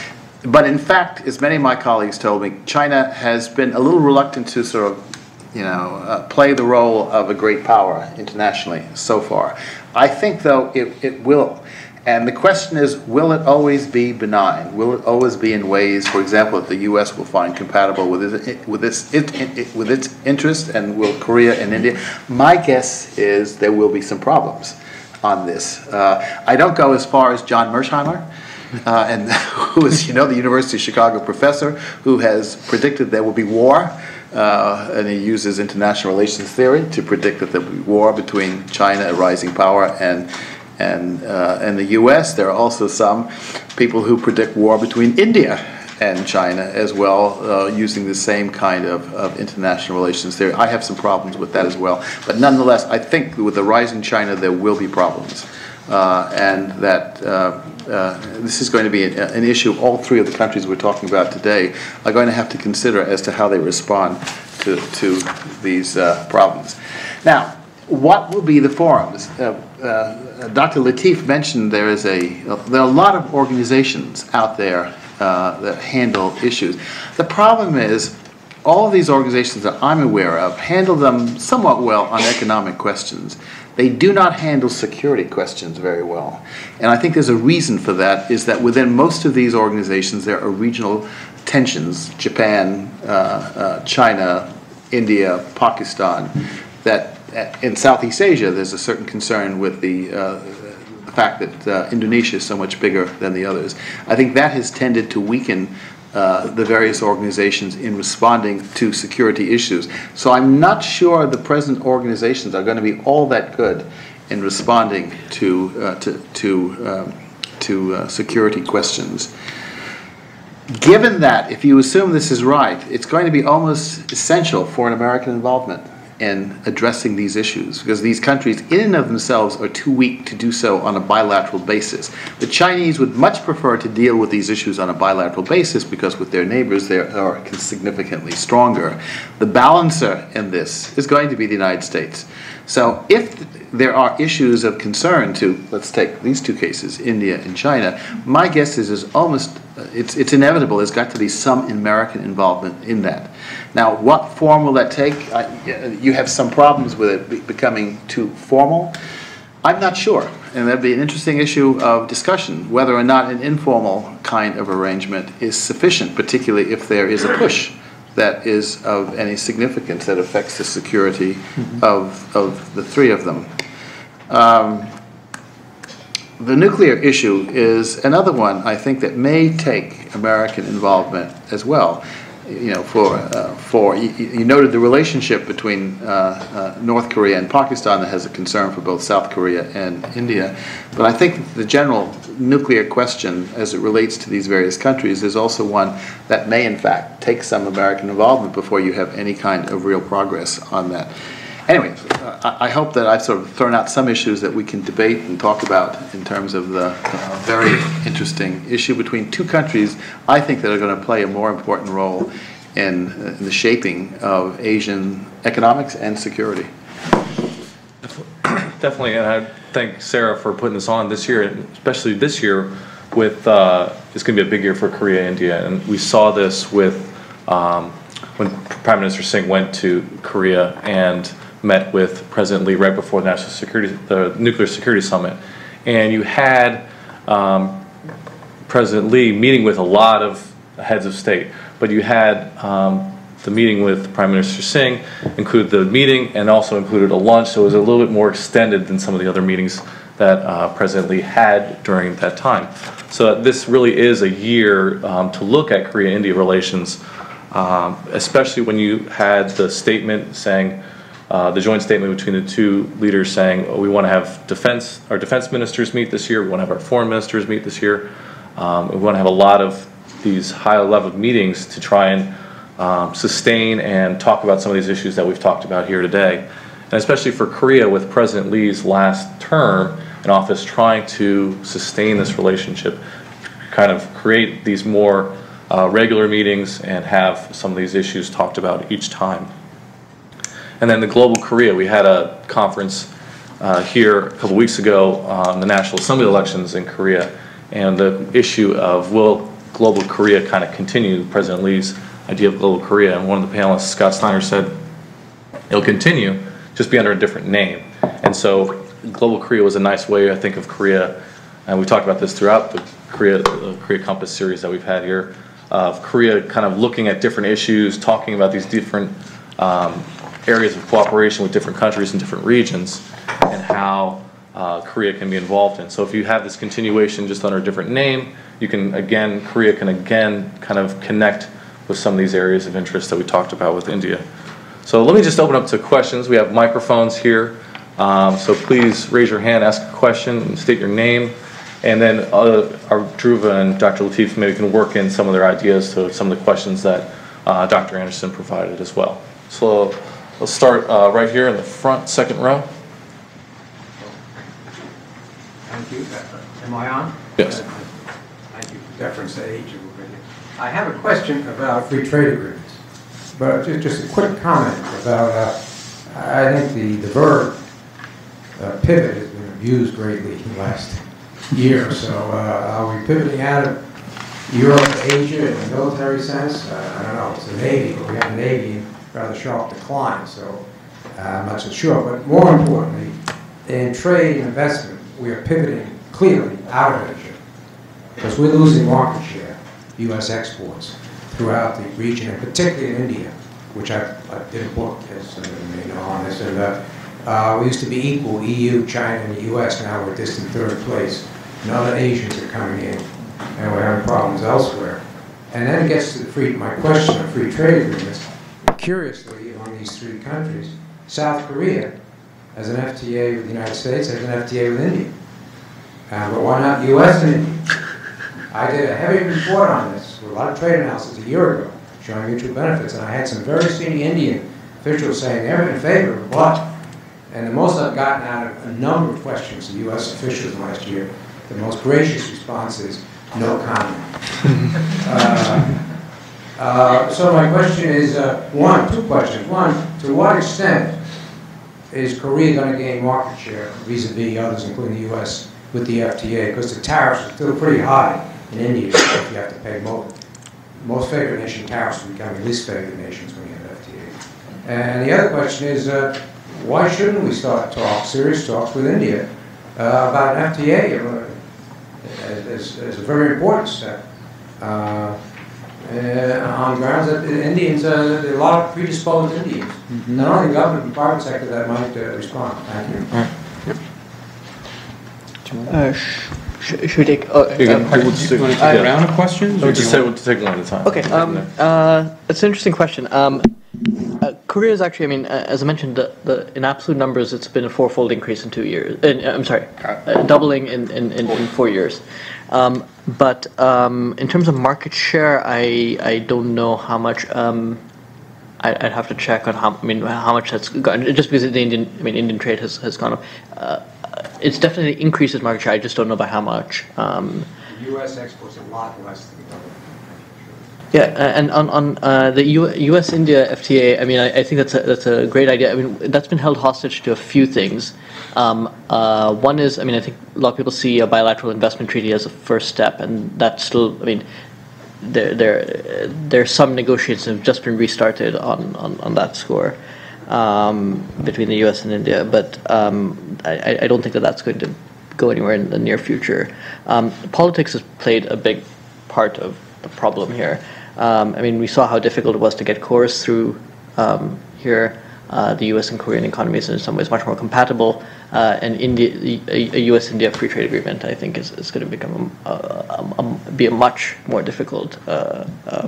But in fact, as many of my colleagues told me, China has been a little reluctant to sort of play the role of a great power internationally so far. I think, though, it will. And the question is, will it always be benign? Will it always be in ways, for example, that the U.S. will find compatible with its interest, and will Korea and India? My guess is there will be some problems on this. I don't go as far as John Mersheimer, and who is, the University of Chicago professor, who has predicted there will be war. And he uses international relations theory to predict that there will be war between China, a rising power, and the U.S. There are also some people who predict war between India and China as well, using the same kind of international relations theory. I have some problems with that as well. But nonetheless, I think with the rising China, there will be problems. And that this is going to be an issue all three of the countries we're talking about today are going to have to consider as to how they respond to these problems. Now, what will be the forums? Dr. Latif mentioned there are a lot of organizations out there that handle issues. The problem is, all of these organizations that I'm aware of handle them somewhat well on economic questions. They do not handle security questions very well. And I think there's a reason for that, is that within most of these organizations there are regional tensions, Japan, China, India, Pakistan, that in Southeast Asia there's a certain concern with the fact that Indonesia is so much bigger than the others. I think that has tended to weaken the various organizations in responding to security issues. So I'm not sure the present organizations are going to be all that good in responding to security questions. Given that, if you assume this is right, it's going to be almost essential for an American involvement in addressing these issues, because these countries in and of themselves are too weak to do so on a bilateral basis. The Chinese would much prefer to deal with these issues on a bilateral basis, because with their neighbors they are significantly stronger. The balancer in this is going to be the United States. So if there are issues of concern to, let's take these two cases, India and China, my guess is it's inevitable there's got to be some American involvement in that. Now, what form will that take? You have some problems with it becoming too formal. I'm not sure, and that'd be an interesting issue of discussion, whether or not an informal kind of arrangement is sufficient, particularly if there is a push that is of any significance that affects the security of the three of them. The nuclear issue is another one, I think, that may take American involvement as well. You noted the relationship between North Korea and Pakistan that has a concern for both South Korea and India. But I think the general nuclear question as it relates to these various countries is also one that may in fact take some American involvement before you have any kind of real progress on that. Anyway, I hope that I've sort of thrown out some issues that we can debate and talk about in terms of the very interesting issue between two countries, I think, that are going to play a more important role in the shaping of Asian economics and security. Definitely, and I thank Sarah for putting this on this year, and especially this year with, it's going to be a big year for Korea-India, and we saw this with when Prime Minister Singh went to Korea and met with President Lee right before the Nuclear Security Summit, and you had President Lee meeting with a lot of heads of state, but you had the meeting with Prime Minister Singh included the meeting and also included a lunch, so it was a little bit more extended than some of the other meetings that President Lee had during that time. So this really is a year to look at Korea-India relations, especially when you had the statement saying, the joint statement between the two leaders saying, oh, we want to have our defense ministers meet this year, we want to have our foreign ministers meet this year, we want to have a lot of these high-level meetings to try and sustain and talk about some of these issues that we've talked about here today. And especially for Korea, with President Lee's last term in office, trying to sustain this relationship, kind of create these more regular meetings and have some of these issues talked about each time. And then the Global Korea, we had a conference here a couple weeks ago on the National Assembly elections in Korea, and the issue of will Global Korea kind of continue President Lee's idea of Global Korea. And one of the panelists, Scott Steiner, said it'll continue, just be under a different name. And so Global Korea was a nice way, I think, of Korea, and we talked about this throughout the Korea Compass series that we've had here, of Korea kind of looking at different issues, talking about these different areas of cooperation with different countries and different regions, and how Korea can be involved in. So if you have this continuation just under a different name, you can again, Korea can again kind of connect with some of these areas of interest that we talked about with India. So let me just open up to questions. We have microphones here, so please raise your hand, ask a question, and state your name, and then our Dhruva and Dr. Latif maybe can work in some of their ideas to some of the questions that Dr. Andersen provided as well. So let's start right here in the front, second row. Thank you. Am I on? Yes. Thank you for deference to age. I have a question about free trade agreements, but just a quick comment about, I think the verb pivot has been abused greatly in the last year or so. Are we pivoting out of Europe to Asia in a military sense? I don't know. It's the Navy, but we have a Navy in rather sharp decline, so I'm not so sure. But more importantly, in trade and investment, we are pivoting clearly out of Asia because we're losing market share, U.S. exports, throughout the region, and particularly in India, which I did a book, as some of you may know, on this. And we used to be equal, EU, China, and the U.S. Now we're distant third place. And other Asians are coming in, and we're having problems elsewhere. And then it gets to my question of free trade agreements. Curiously, among these three countries, South Korea has an FTA with the United States, has an FTA with India. But why not U.S. and India? I did a heavy report on this with a lot of trade analysis a year ago, showing mutual benefits, and I had some very senior Indian officials saying they're in favor of what? And the most I've gotten out of a number of questions to U.S. officials last year, the most gracious response is no comment. So my question is, two questions. One, to what extent is Korea going to gain market share vis-a-vis others, including the U.S., with the FTA? Because the tariffs are still pretty high in India if you have to pay most favored nation tariffs are becoming least favored nations when you have FTA. And the other question is, why shouldn't we start serious talks with India about an FTA as a very important step on grounds that the Indians, there are a lot of predisposed Indians, not only government and private sector that might respond. Thank you. Should we take? We'll just take A round of questions? We'll just take one at a time. Okay. It's an interesting question. Korea is actually, I mean, as I mentioned, in absolute numbers, it's been a fourfold increase in 2 years. I'm sorry, doubling in 4 years. But in terms of market share, I don't know how much. I'd have to check on how much that's gone. Just because the Indian trade has gone up. It's definitely increases market share. I just don't know by how much. The U.S. exports a lot less than the government. Yeah, and on the U.S.-India FTA, I mean, I think that's a great idea. I mean, that's been held hostage to a few things. One is, I mean, I think a lot of people see a bilateral investment treaty as a first step, and that's still, I mean, there's some negotiations have just been restarted on that score between the U.S. and India, but I don't think that's going to go anywhere in the near future. Politics has played a big part of the problem here. I mean, we saw how difficult it was to get cores through here. The U.S. and Korean economies are in some ways much more compatible, and a U.S.-India free trade agreement, I think, is going to become be a much more difficult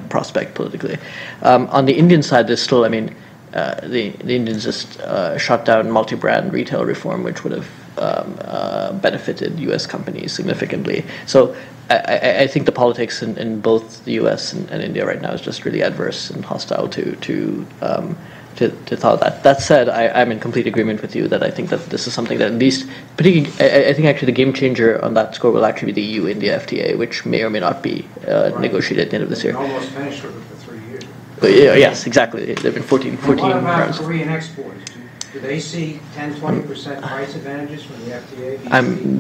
prospect politically. On the Indian side, there's still, I mean, the Indians just shut down multi-brand retail reform, which would have benefited U.S. companies significantly. So I think the politics in both the U.S. and India right now is just really adverse and hostile to thought that. That said, I'm in complete agreement with you that I think that this is something that at least, particularly, I think actually the game changer on that score will actually be the EU-India FTA, which may or may not be negotiated at the end of this year. Almost finished with it for 3 years. Yes, exactly. There have been 14 what about rounds. Korean exports? Do they see 10-20% price advantages from the FTA? I'm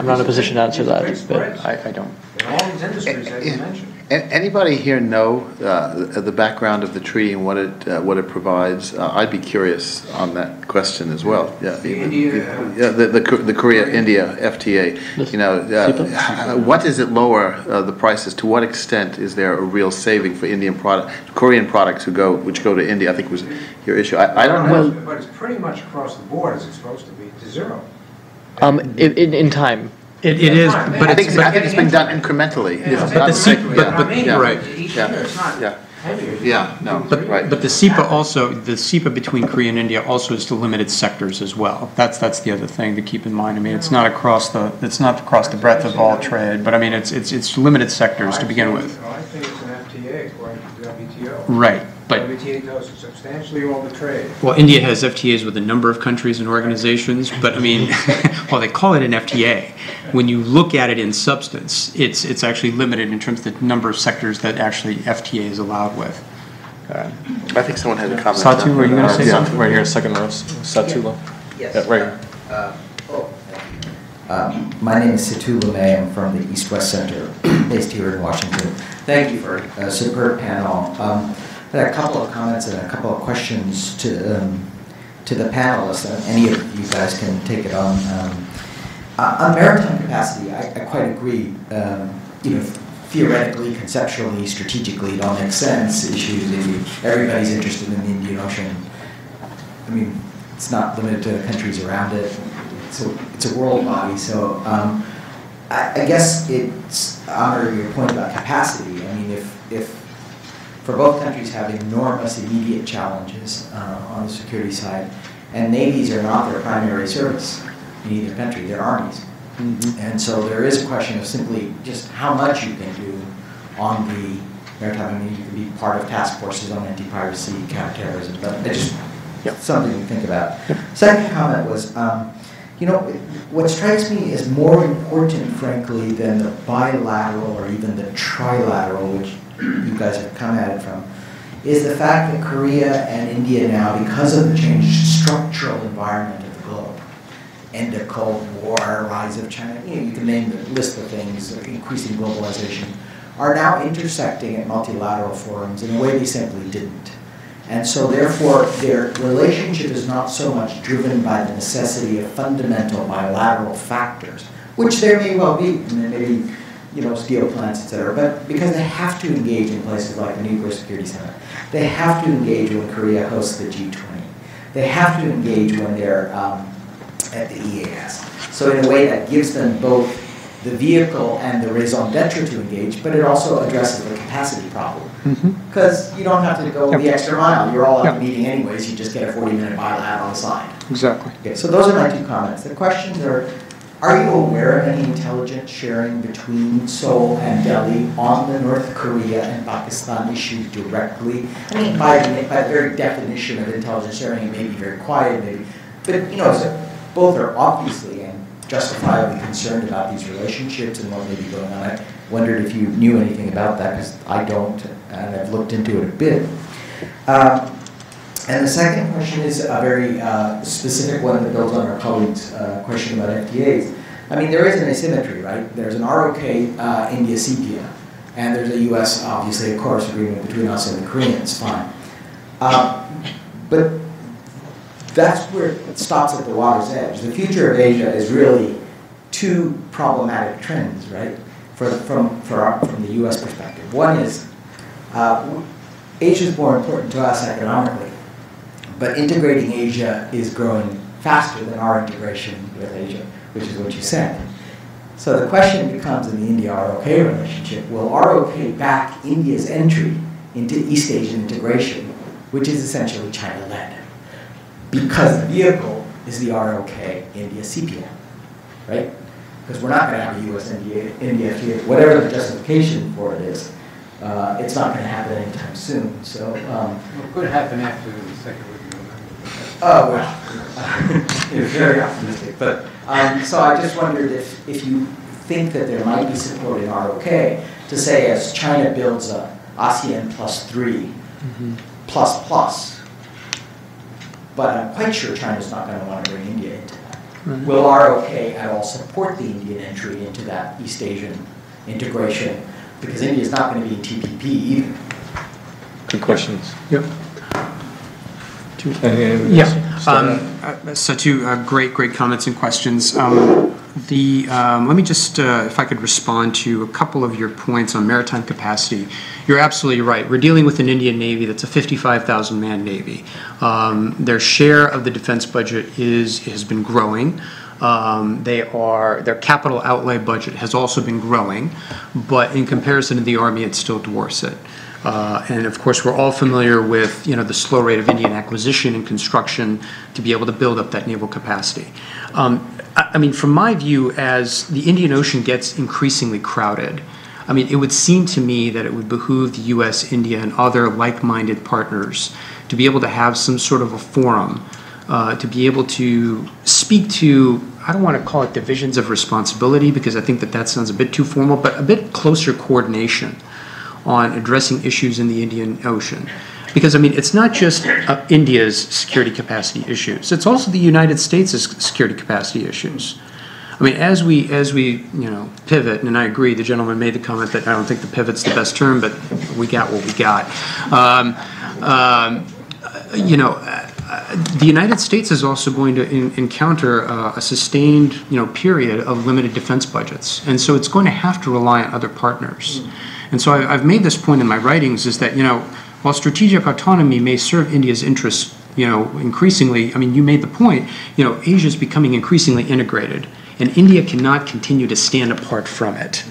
not in a position to answer that, but I don't. In all these industries, as you mentioned. Anybody here know the background of the treaty and what it provides? I'd be curious on that question as well. Yeah, the Korea-India FTA. You know, what does it lower the prices? To what extent is there a real saving for Korean products which go to India? I think was your issue. I don't know. But it's pretty much across the board as it's supposed to be, to zero. In time. It is, but I think it's been done incrementally. Right. Yeah, no, right. But the CEPA between Korea and India also is to limited sectors as well. That's the other thing to keep in mind. I mean, it's not across the breadth of all trade, but I mean it's limited sectors to begin with. I think it's an FTA according to the WTO. Right. But WTO does substantially all the trade. Well, India has FTAs with a number of countries and organizations, but I mean, well, they call it an FTA. When you look at it in substance, it's actually limited in terms of the number of sectors that actually FTA is allowed with. I think someone had a comment. Satu, were you going to say something? Right here, second row. Satu. Yes. Yeah, right here. My name is Situ Lemay. I'm from the East-West Center, based here in Washington. Thank you for a superb panel. I had a couple of comments and a couple of questions to the panelists. Any of you guys can take it on. On maritime capacity, I quite agree. Theoretically, conceptually, strategically, it all makes sense. Issues, everybody's interested in the Indian Ocean. I mean, it's not limited to the countries around it. It's a world body. So I guess it's, Amer, your point about capacity. I mean, if for both countries have enormous immediate challenges on the security side, and navies are not their primary service in either country, they're armies. Mm-hmm. And so there is a question of simply just how much you can do on the maritime. I mean, you can be part of task forces on anti-piracy, counterterrorism, but it's just something to think about. Second comment was, what strikes me as more important, frankly, than the bilateral or even the trilateral, which you guys have come at it from, is the fact that Korea and India now, because of the changed structural environment of the globe, end of Cold War, rise of China, you can name the list of things, increasing globalization, are now intersecting at multilateral forums in a way they simply didn't. And so therefore, their relationship is not so much driven by the necessity of fundamental bilateral factors, which there may well be, and there may be steel plants, etc., but because they have to engage in places like the Nuclear Security Summit, they have to engage when Korea hosts the G20, they have to engage when they're at the EAS. So in a way that gives them both the vehicle and the raison d'etre to engage, but it also addresses the capacity problem. Because you don't have to go the extra mile. You're all at the meeting anyways. You just get a 40-minute bilateral on the side. Exactly. Okay, so those are my two comments. The questions are you aware of any intelligence sharing between Seoul and Delhi on the North Korea and Pakistan issue directly? I mean, by the very definition of intelligence sharing, it may be very quiet, maybe, but so both are obviously and justifiably concerned about these relationships and what may be going on. I wondered if you knew anything about that, because I don't, and I've looked into it a bit. And the second question is a very specific one that builds on our colleague's question about FTAs. I mean, there is an asymmetry, right? There's an ROK India CPA, and there's a US, obviously, of course, agreement between us and the Koreans, fine. But that's where it stops at the water's edge. The future of Asia is really two problematic trends, right? from the U.S. perspective. One is, Asia is more important to us economically, but integrating Asia is growing faster than our integration with Asia, which is what you said. So the question becomes in the India-ROK relationship, will ROK back India's entry into East Asian integration, which is essentially China-led? Because the vehicle is the ROK India CPM, right? Because we're not going to have a US-India FTA, whatever the justification for it is. It's not going to happen anytime soon. So it could happen after the second week of November. Oh, well, you're very optimistic. But so I just wondered if you think that there might be support in ROK to say, as China builds a ASEAN +3 plus, but I'm quite sure China's not going to want to bring India into that. Right. Will ROK at all support the Indian entry into that East Asian integration? Because India is not going to be in TPP either. Good questions. Yep. So two great comments and questions. Let me just, if I could respond to a couple of your points on maritime capacity. You're absolutely right. We're dealing with an Indian Navy that's a 55,000-man Navy. Their share of the defense budget has been growing. Their capital outlay budget has also been growing, but in comparison to the Army, it still dwarfs it. And of course, we're all familiar with the slow rate of Indian acquisition and construction to be able to build up that naval capacity. I mean, from my view, as the Indian Ocean gets increasingly crowded, I mean, it would seem to me that it would behoove the U.S., India, and other like-minded partners to be able to have some sort of a forum to be able to speak to, I don't want to call it divisions of responsibility because I think that sounds a bit too formal, but a bit closer coordination on addressing issues in the Indian Ocean. Because, I mean, it's not just India's security capacity issues. It's also the United States' security capacity issues. I mean, as we pivot, and I agree, the gentleman made the comment that I don't think the pivot's the best term, but we got what we got. The United States is also going to encounter a sustained, period of limited defense budgets. And so it's going to have to rely on other partners. And so I've made this point in my writings is that, while strategic autonomy may serve India's interests, increasingly, I mean, you made the point, Asia is becoming increasingly integrated, and India cannot continue to stand apart from it.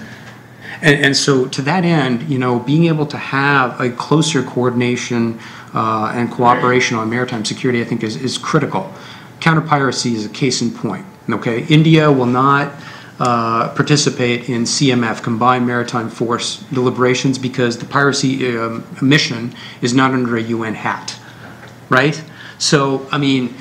And so to that end, being able to have a closer coordination and cooperation on maritime security, I think, is critical. Counter-piracy is a case in point, okay? India will not participate in CMF, Combined Maritime Force deliberations, because the piracy mission is not under a UN hat, right? So, I mean,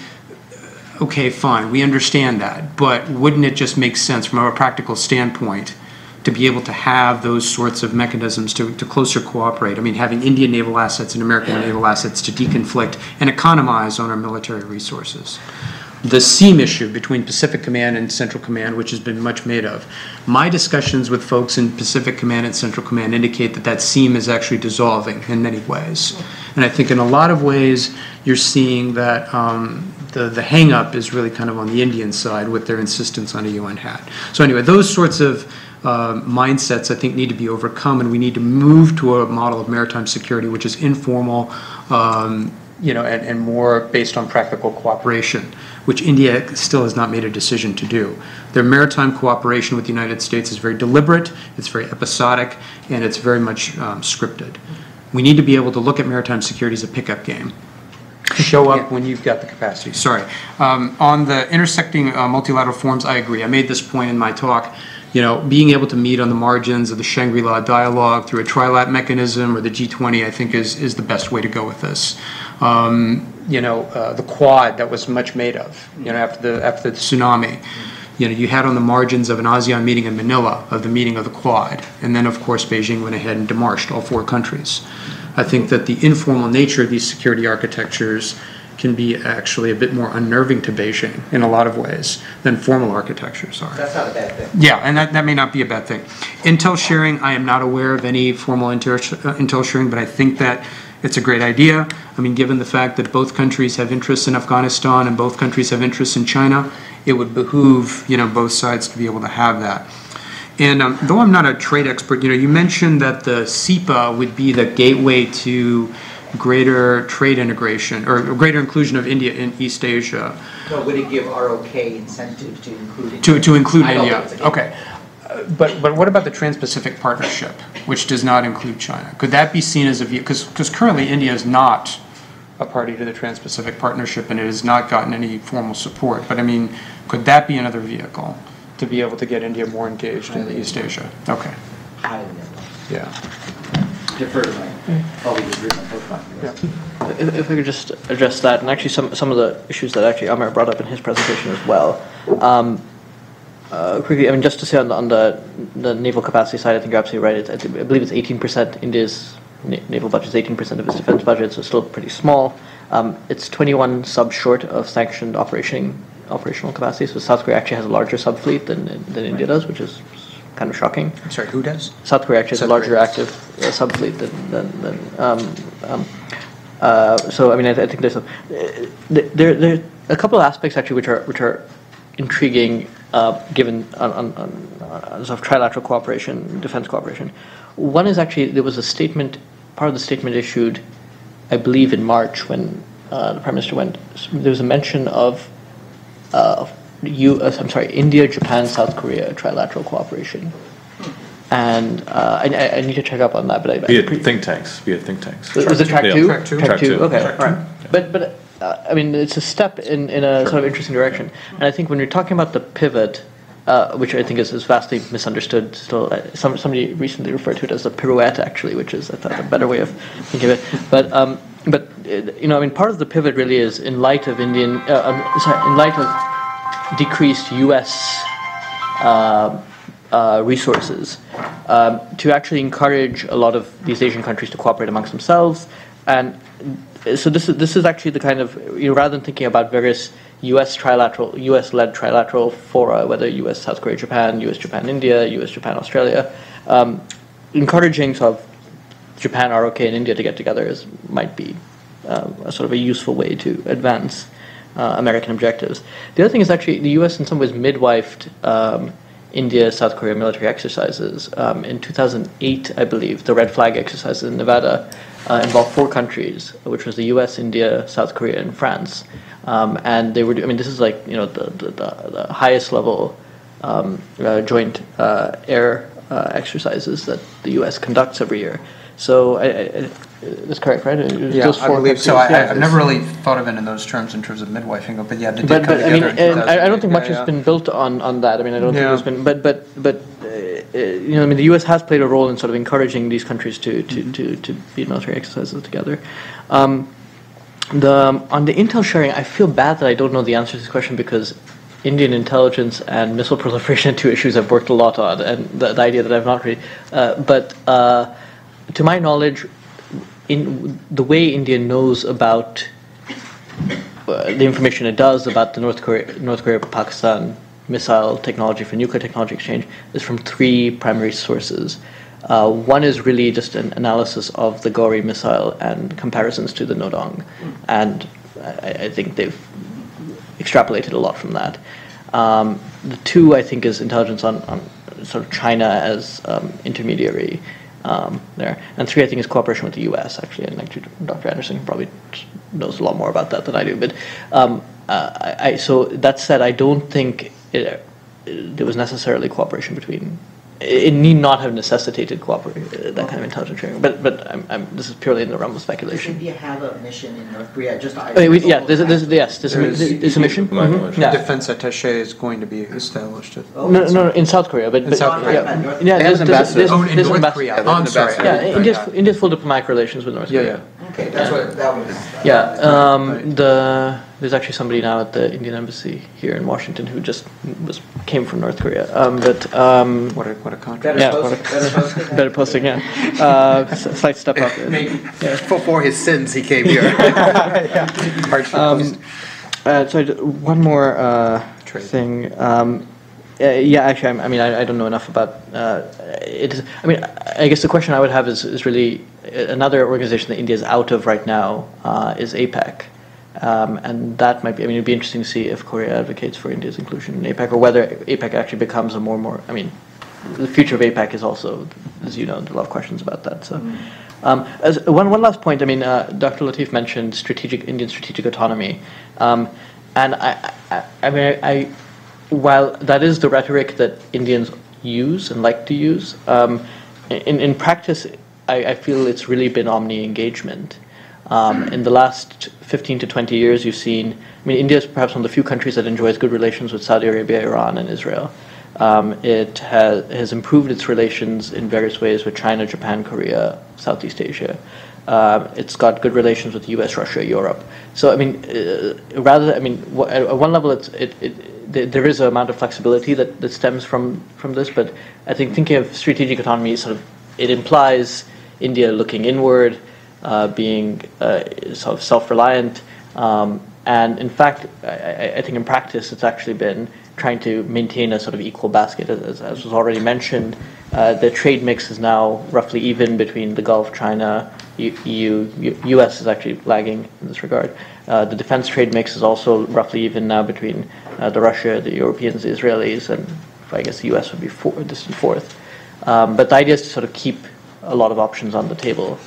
okay, fine, we understand that, but wouldn't it just make sense from a practical standpoint to be able to have those sorts of mechanisms to closer cooperate? I mean, having Indian naval assets and American naval assets to deconflict and economize on our military resources. The seam issue between Pacific Command and Central Command, which has been much made of. My discussions with folks in Pacific Command and Central Command indicate that seam is actually dissolving in many ways. And I think in a lot of ways, you're seeing that the hang-up is really kind of on the Indian side with their insistence on a UN hat. So anyway, those sorts of mindsets, I think, need to be overcome, and we need to move to a model of maritime security which is informal, and more based on practical cooperation, which India still has not made a decision to do. Their maritime cooperation with the United States is very deliberate, it's very episodic, and it's very much scripted. We need to be able to look at maritime security as a pickup game. Show up when you've got the capacity. Sorry. On the intersecting multilateral forums, I agree. I made this point in my talk. Being able to meet on the margins of the Shangri-La dialogue through a trilat mechanism or the G20, I think, is the best way to go with this. The Quad that was much made of, after the tsunami. You had on the margins of an ASEAN meeting in Manila of the meeting of the Quad. And then, of course, Beijing went ahead and demarched all 4 countries. I think that the informal nature of these security architectures can be actually a bit more unnerving to Beijing in a lot of ways than formal architectures are. That's not a bad thing. Yeah, and that may not be a bad thing. Intel sharing, I am not aware of any formal intel sharing, but I think that it's a great idea. I mean, given the fact that both countries have interests in Afghanistan and both countries have interests in China, it would behoove, both sides to be able to have that. And though I'm not a trade expert, you mentioned that the CEPA would be the gateway to greater trade integration or greater inclusion of India in East Asia. No, would it give ROK incentive to include India? To include India. Okay. But what about the Trans-Pacific Partnership, which does not include China? Could that be seen as a view? Because currently India is not a party to the Trans-Pacific Partnership, and it has not gotten any formal support. But I mean, could that be another vehicle to be able to get India more engaged in East Asia? Okay. Yeah. Defer to my colleague Dhruva. Yeah. If I could just address that, and actually some of the issues that actually Amer brought up in his presentation as well. Quickly, I mean, just to say on the naval capacity side, I think you're absolutely right. I believe it's 18%. India's naval budget is 18% of its defense budget, so it's still pretty small. It's 21 subs short of sanctioned operational capacity. So South Korea actually has a larger subfleet than India does, which is kind of shocking. I'm sorry, who does? South Korea actually has a larger active subfleet than so I mean, I think there's there are a couple of aspects actually which are intriguing given on sort of trilateral cooperation, defense cooperation. One is actually there was a statement, part of the statement issued, I believe in March when the Prime Minister went. There was a mention of India, Japan, South Korea trilateral cooperation. And I need to check up on that, but Via think tanks. Was it track two? Track two. Okay, Track right. But I mean, it's a step in a sort of interesting direction. And I think when you're talking about the pivot, which I think is vastly misunderstood still, somebody recently referred to it as a pirouette, actually, which is I thought a better way of thinking of it. But I mean, part of the pivot really is in light of in light of decreased U.S. Resources, to actually encourage a lot of these Asian countries to cooperate amongst themselves. And so this is actually the kind of, rather than thinking about various U.S. led trilateral fora, whether U.S. South Korea Japan, U.S. Japan India, U.S. Japan Australia, encouraging sort of Japan, ROK, and India to get together might be a sort of a useful way to advance American objectives. The other thing is actually the U.S. in some ways midwifed India, South Korea military exercises. In 2008, I believe, the Red Flag exercises in Nevada involved 4 countries, which was the U.S., India, South Korea, and France. And they were, I mean, this is like, the highest level joint air exercises that the U.S. conducts every year. So that's correct, right? Yeah, I believe so. I've never really thought of it in those terms, in terms of midwifing, but yeah, they did come I mean, together. I don't think much has been built on that. I mean, I don't think there's been, but I mean, the U.S. has played a role in sort of encouraging these countries to be military exercises together. On the intel sharing, I feel bad that I don't know the answer to this question because Indian intelligence and missile proliferation are 2 issues I've worked a lot on, and the idea that I've not really, but to my knowledge, in the way India knows about the information it does about the North Korea-Pakistan missile technology for nuclear technology exchange is from 3 primary sources. One is really just an analysis of the Gauri missile and comparisons to the Nodong, and I think they've extrapolated a lot from that. The 2, I think, is intelligence on sort of China as intermediary there, and 3, I think, is cooperation with the U.S. actually, and actually Dr. Andersen probably knows a lot more about that than I do. But so that said, I don't think there was necessarily cooperation between. It need not have necessitated cooperation, that kind of intelligence sharing. But this is purely in the realm of speculation. Does India have a mission in North Korea? Just there's a mission. Mm-hmm. Yeah. Defense attaché is going to be established. No, in South Korea, but South Korea. There's in North Korea. I'm sorry. Yeah, India's full diplomatic relations with North Korea. Yeah. Okay, that's what that was. Yeah, there's actually somebody now at the Indian embassy here in Washington who just came from North Korea. What a contract. Better posting. Yeah. Slight step up. For his sins, he came here. So one more thing. Actually, I don't know enough about it. I mean, I guess the question I would have is really another organization that India is out of right now is APEC. And that might be, it'd be interesting to see if Korea advocates for India's inclusion in APEC, or whether APEC actually becomes a more, the future of APEC is also, as you know, there are a lot of questions about that. So, as one last point, I mean, Dr. Latif mentioned Indian strategic autonomy, and while that is the rhetoric that Indians use and like to use, in practice, I feel it's really been omni-engagement. In the last 15 to 20 years, you've seen, I mean, India is perhaps one of the few countries that enjoys good relations with Saudi Arabia, Iran, and Israel. It has improved its relations in various ways with China, Japan, Korea, Southeast Asia. It's got good relations with the U.S., Russia, Europe. So, I mean, at one level, there is an amount of flexibility that stems from this, but I think thinking of strategic autonomy, it implies India looking inward, being sort of self-reliant, and in fact, I think in practice it's actually been trying to maintain a sort of equal basket, as was already mentioned. The trade mix is now roughly even between the Gulf, China, EU, U.S. is actually lagging in this regard. The defense trade mix is also roughly even now between the Russia, the Europeans, the Israelis, and I guess the U.S. would be a distant fourth. But the idea is to sort of keep a lot of options on the table.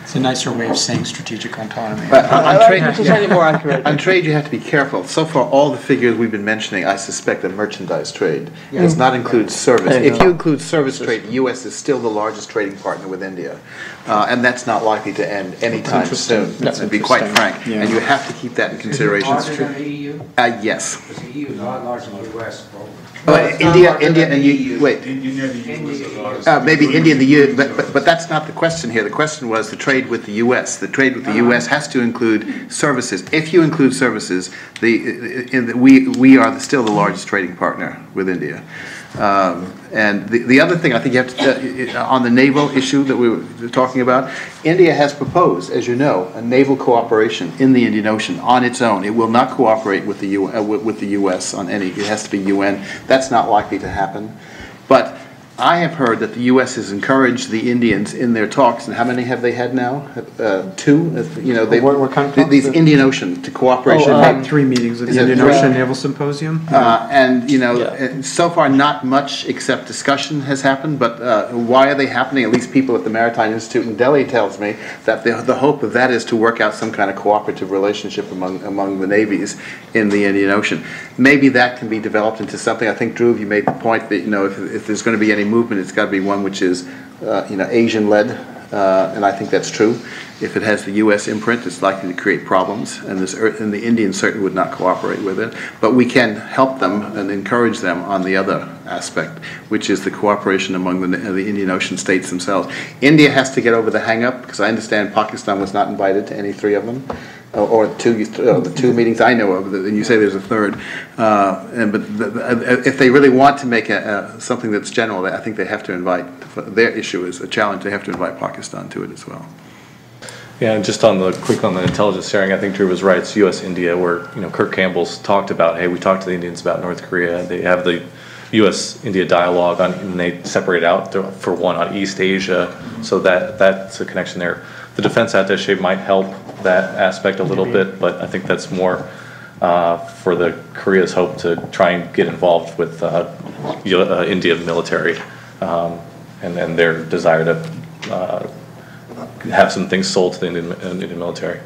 It's a nicer way of saying strategic autonomy. But on trade, It's slightly more accurate. on trade, you have to be careful. So far, all the figures we've been mentioning, I suspect, are merchandise trade. It does not include service. If you include service trade, the U.S. is still the largest trading partner with India. And that's not likely to end anytime soon, to be quite frank. Yeah. And you have to keep that in consideration. Larger than the EU? Yes. Because the EU is a lot larger than the US. India and you, wait. India and the U.S. are the largest. Maybe India and the U.S., but that's not the question here. The question was the trade with the U.S. The trade with the U.S. has to include services. If you include services, we are still the largest trading partner with India. And the other thing I think you have to, on the naval issue that we were talking about, India has proposed, as you know, a naval cooperation in the Indian Ocean on its own. It will not cooperate with the U.S. on any. It has to be UN. That's not likely to happen. But I have heard that the U.S. has encouraged the Indians in their talks, and how many have they had now? Two. You know, What kind of talks? these Indian Ocean to cooperation. I've had 3 meetings with Is the it Indian three? Ocean Naval Symposium. And you know, Yeah. so far not much except discussion has happened. But why are they happening? At least people at the Maritime Institute in Delhi tells me that the hope of that is to work out some kind of cooperative relationship among the navies in the Indian Ocean. Maybe that can be developed into something. I think, Dhruva, you made the point that, you know, if there's going to be any movement, it's got to be one which is Asian-led, and I think that's true. If it has the U.S. imprint, it's likely to create problems, and the Indians certainly would not cooperate with it. But we can help them and encourage them on the other aspect, which is the cooperation among the Indian Ocean states themselves. India has to get over the hang-up, because I understand Pakistan was not invited to any 3 of them, or the 2 meetings I know of, and you say there's a third. But if they really want to make something that's general, I think they have to invite. Their issue is a challenge. They have to invite Pakistan to it as well. Yeah, and just on the intelligence sharing, I think Drew was right. It's U.S.-India, where Kirk Campbell's talked about, hey, we talked to the Indians about North Korea. They have the U.S.-India dialogue and they separate out for one on East Asia, so that's a connection there. The defense attaché might help that aspect a little bit, but I think that's more for the Korea's hope to try and get involved with India military and their desire to have some things sold to the Indian military.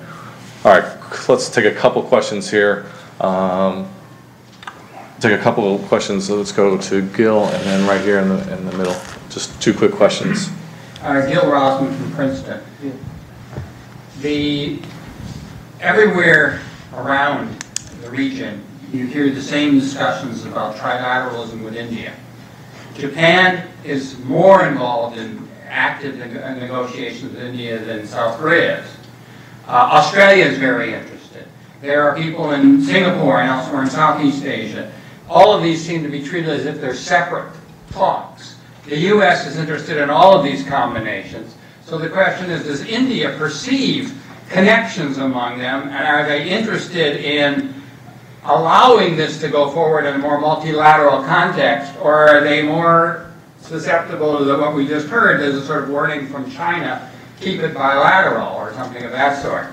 All right, let's take a couple questions here. Take a couple of questions. So let's go to Gil, and then right here in the middle. Just 2 quick questions. Gil Rossman from Princeton. Everywhere around the region, you hear the same discussions about trilateralism with India. Japan is more involved in active negotiations with India than South Korea is. Australia is very interested. There are people in Singapore and elsewhere in Southeast Asia. All of these seem to be treated as if they're separate talks. The U.S. is interested in all of these combinations. So the question is, does India perceive connections among them, and are they interested in allowing this to go forward in a more multilateral context, or are they more susceptible to what we just heard as a sort of warning from China, keep it bilateral or something of that sort?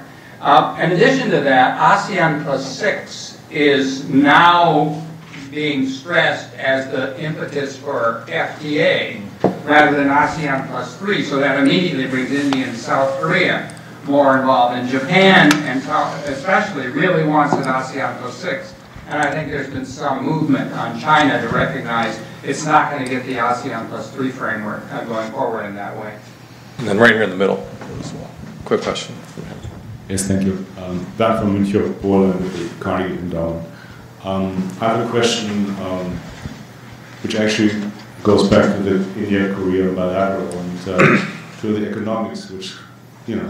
In addition to that, ASEAN +6 is now being stressed as the impetus for FTA rather than ASEAN plus 3, so that immediately brings India and South Korea more involved. And Japan, and especially, really wants an ASEAN plus 6. And I think there's been some movement on China to recognize it's not going to get the ASEAN plus 3 framework going forward in that way. And then right here in the middle, quick question. Yes, thank you. Dan from München, Poland, with the Carnegie Endowment. I have a question which actually goes back to the India-Korea bilateral and to the economics, which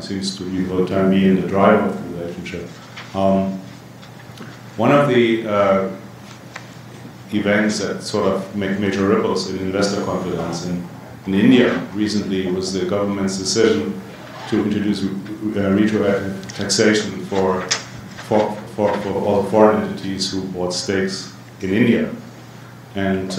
seems to be for the time being the driver of the relationship. One of the events that sort of make major ripples in investor confidence in India recently was the government's decision to introduce retroactive taxation for all the foreign entities who bought stakes in India. And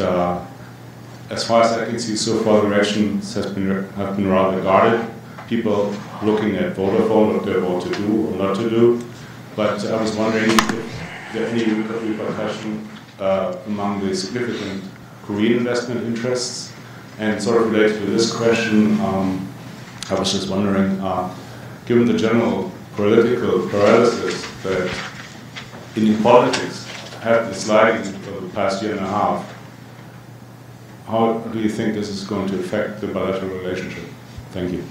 as far as I can see, so far the reactions have been rather guarded. People looking at Vodafone, what they're about to do or not to do. But I was wondering if there are any repercussion among the significant Korean investment interests. And sort of related to this question, I was just wondering, given the general political paralysis that Indian politics have been sliding for the past year and a half, how do you think this is going to affect the bilateral relationship? Thank you.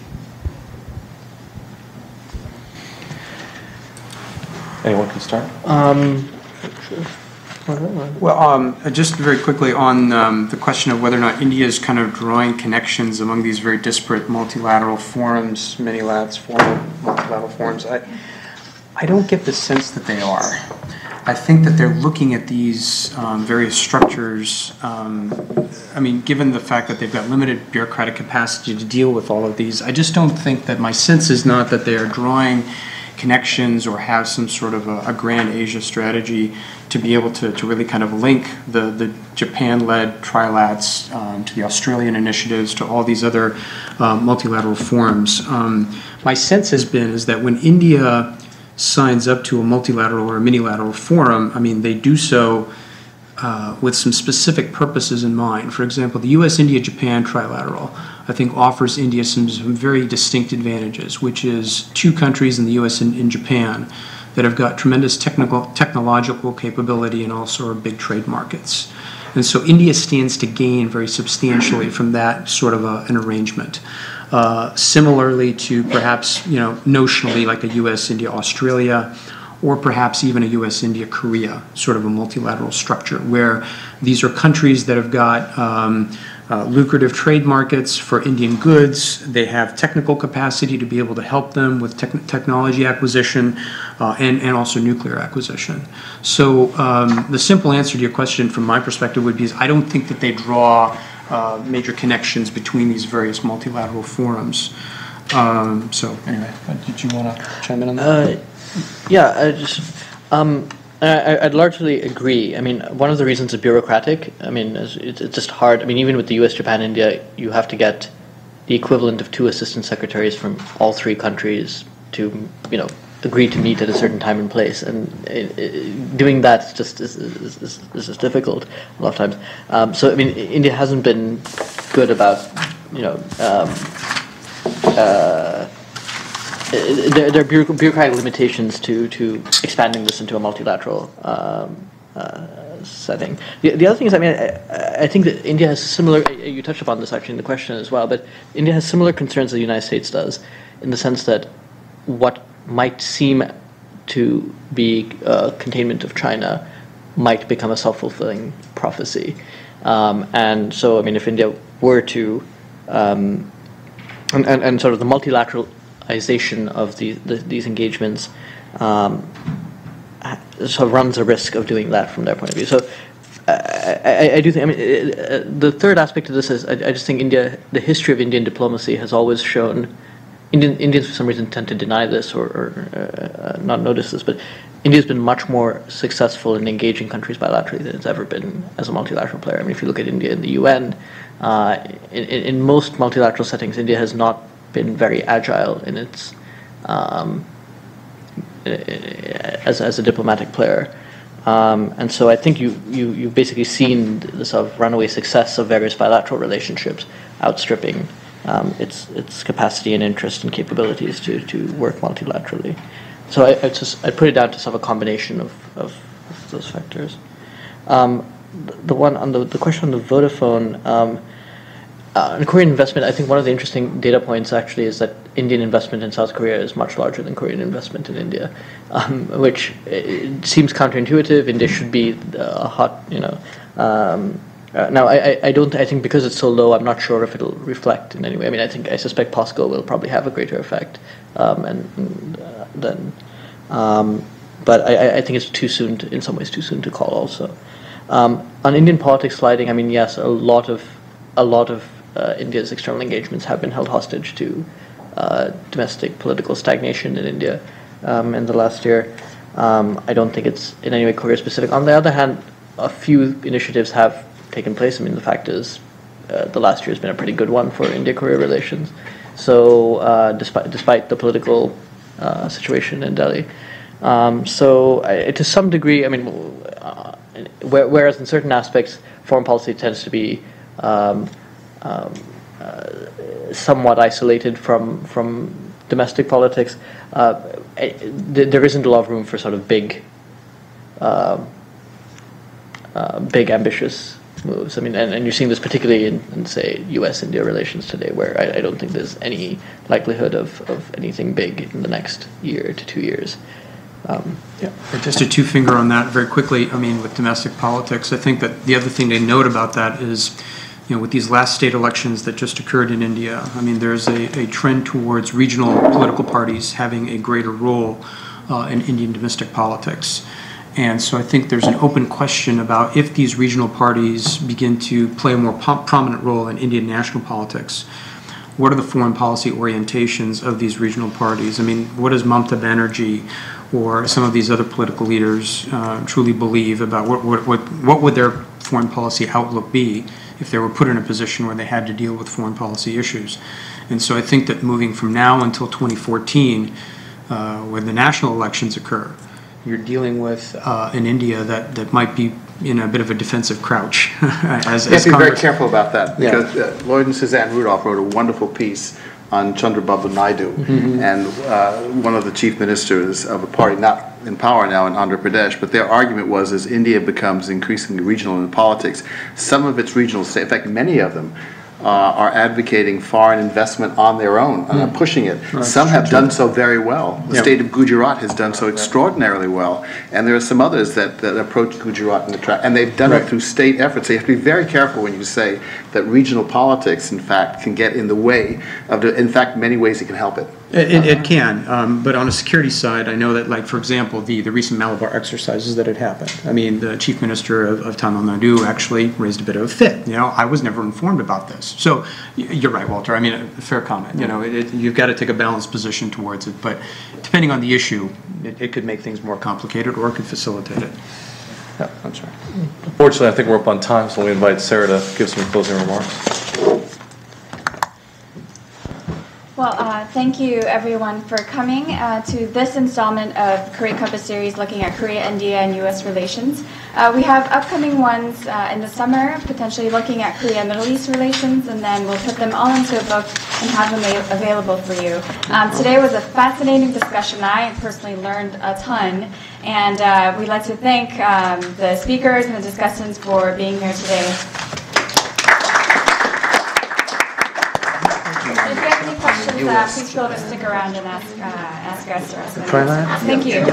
Anyone can start? Sure. Well, just very quickly on the question of whether or not India is kind of drawing connections among these very disparate multilateral forums, multilateral forums. I don't get the sense that they are. I think that they're looking at these various structures. I mean, given the fact that they've got limited bureaucratic capacity to deal with all of these, I just don't think that my sense is not that they are drawing connections or have some sort of a grand Asia strategy to be able to really kind of link the Japan-led trilats to the Australian initiatives, to all these other multilateral forums. My sense has been is that when India signs up to a multilateral or a minilateral forum, I mean, they do so with some specific purposes in mind. For example, the U.S., India, Japan trilateral, I think, offers India some very distinct advantages, which is two countries in the U.S. and in Japan that have got tremendous technological capability and also are big trade markets. And so India stands to gain very substantially from that sort of an arrangement. Similarly to perhaps, notionally like a U.S., India, Australia, or perhaps even a U.S., India, Korea, sort of a multilateral structure, where these are countries that have got lucrative trade markets for Indian goods. They have technical capacity to be able to help them with technology acquisition and also nuclear acquisition. So the simple answer to your question from my perspective would be is I don't think that they draw major connections between these various multilateral forums. So anyway, did you want to chime in on that? Yeah, I'd largely agree. I mean, one of the reasons it's bureaucratic, I mean, it's just hard. I mean, even with the U.S., Japan, India, you have to get the equivalent of 2 assistant secretaries from all 3 countries to, agree to meet at a certain time and place. And doing that just is difficult a lot of times. So, I mean, India hasn't been good about, there are bureaucratic limitations to expanding this into a multilateral setting. The other thing is, I mean, I think that India has similar, you touched upon this actually in the question as well, but India has similar concerns as the United States does, in the sense that what might seem to be containment of China might become a self-fulfilling prophecy. And so, I mean, if India were to, and sort of the multilateralization of these engagements sort of runs a risk of doing that from their point of view. So I do think, I mean, the third aspect of this is I just think the history of Indian diplomacy has always shown, Indians for some reason tend to deny this or not notice this, but India's been much more successful in engaging countries bilaterally than it's ever been as a multilateral player. I mean, if you look at India in the UN, in most multilateral settings, India has not been very agile in its as a diplomatic player. And so I think you've basically seen the sort of runaway success of various bilateral relationships outstripping its capacity and interest and capabilities to work multilaterally. So I put it down to sort of a combination of those factors. The one on the question on the Vodafone, in Korean investment, I think one of the interesting data points actually is that Indian investment in South Korea is much larger than Korean investment in India, which seems counterintuitive. India should be a hot, now I think because it's so low, I'm not sure if it'll reflect in any way. I mean, I suspect POSCO will probably have a greater effect, but I think it's too soon, in some ways, too soon to call. Also, on Indian politics sliding, I mean, yes, a lot of India's external engagements have been held hostage to domestic political stagnation in India in the last year. I don't think it's in any way Korea-specific. On the other hand, a few initiatives have taken place. I mean, the fact is, the last year has been a pretty good one for India-Korea relations. So, despite the political situation in Delhi, to some degree, I mean, whereas in certain aspects, foreign policy tends to be somewhat isolated from domestic politics, there isn't a lot of room for sort of big ambitious moves. I mean, and you're seeing this particularly in say, U.S.-India relations today, where I don't think there's any likelihood of anything big in the next year to 2 years. Just a two-finger on that very quickly. I mean, with domestic politics, I think that the other thing to note about that is, with these last state elections that just occurred in India, I mean, there's a trend towards regional political parties having a greater role in Indian domestic politics. And so I think there's an open question about if these regional parties begin to play a more prominent role in Indian national politics, what are the foreign policy orientations of these regional parties? I mean, what does Mamata Banerjee or some of these other political leaders truly believe about what would their foreign policy outlook be if they were put in a position where they had to deal with foreign policy issues? And so I think that moving from now until 2014, when the national elections occur, you're dealing with an India that might be in a bit of a defensive crouch. You have to be very careful about that, because Lloyd and Suzanne Rudolph wrote a wonderful piece on Chandrababu Naidu, and one of the chief ministers of a party not in power now in Andhra Pradesh, but their argument was as India becomes increasingly regional in politics, some of its regional states, in fact many of them, are advocating foreign investment on their own, pushing it. Some have done so very well. The state of Gujarat has done so extraordinarily well, and there are some others that approach Gujarat and they've done it through state efforts. So you have to be very careful when you say that regional politics, in fact, can get in the way of in fact, many ways it can help it. It can, but on a security side, I know that, like, for example, the recent Malabar exercises that had happened. I mean, the chief minister of Tamil Nadu actually raised a bit of a fit. I was never informed about this. So you're right, Walter. I mean, a fair comment. You've got to take a balanced position towards it, but depending on the issue, it could make things more complicated or it could facilitate it. Yeah, I'm sorry. Unfortunately, I think we're up on time, so we invite Sarah to give some closing remarks. Well, thank you everyone for coming to this installment of Korea Compass series looking at Korea, India, and U.S. relations. We have upcoming ones in the summer, potentially looking at Korea, Middle East relations, and then we'll put them all into a book and have them available for you. Today was a fascinating discussion. I personally learned a ton, and we'd like to thank the speakers and the discussants for being here today. Please feel free to stick around and ask us. Thank you.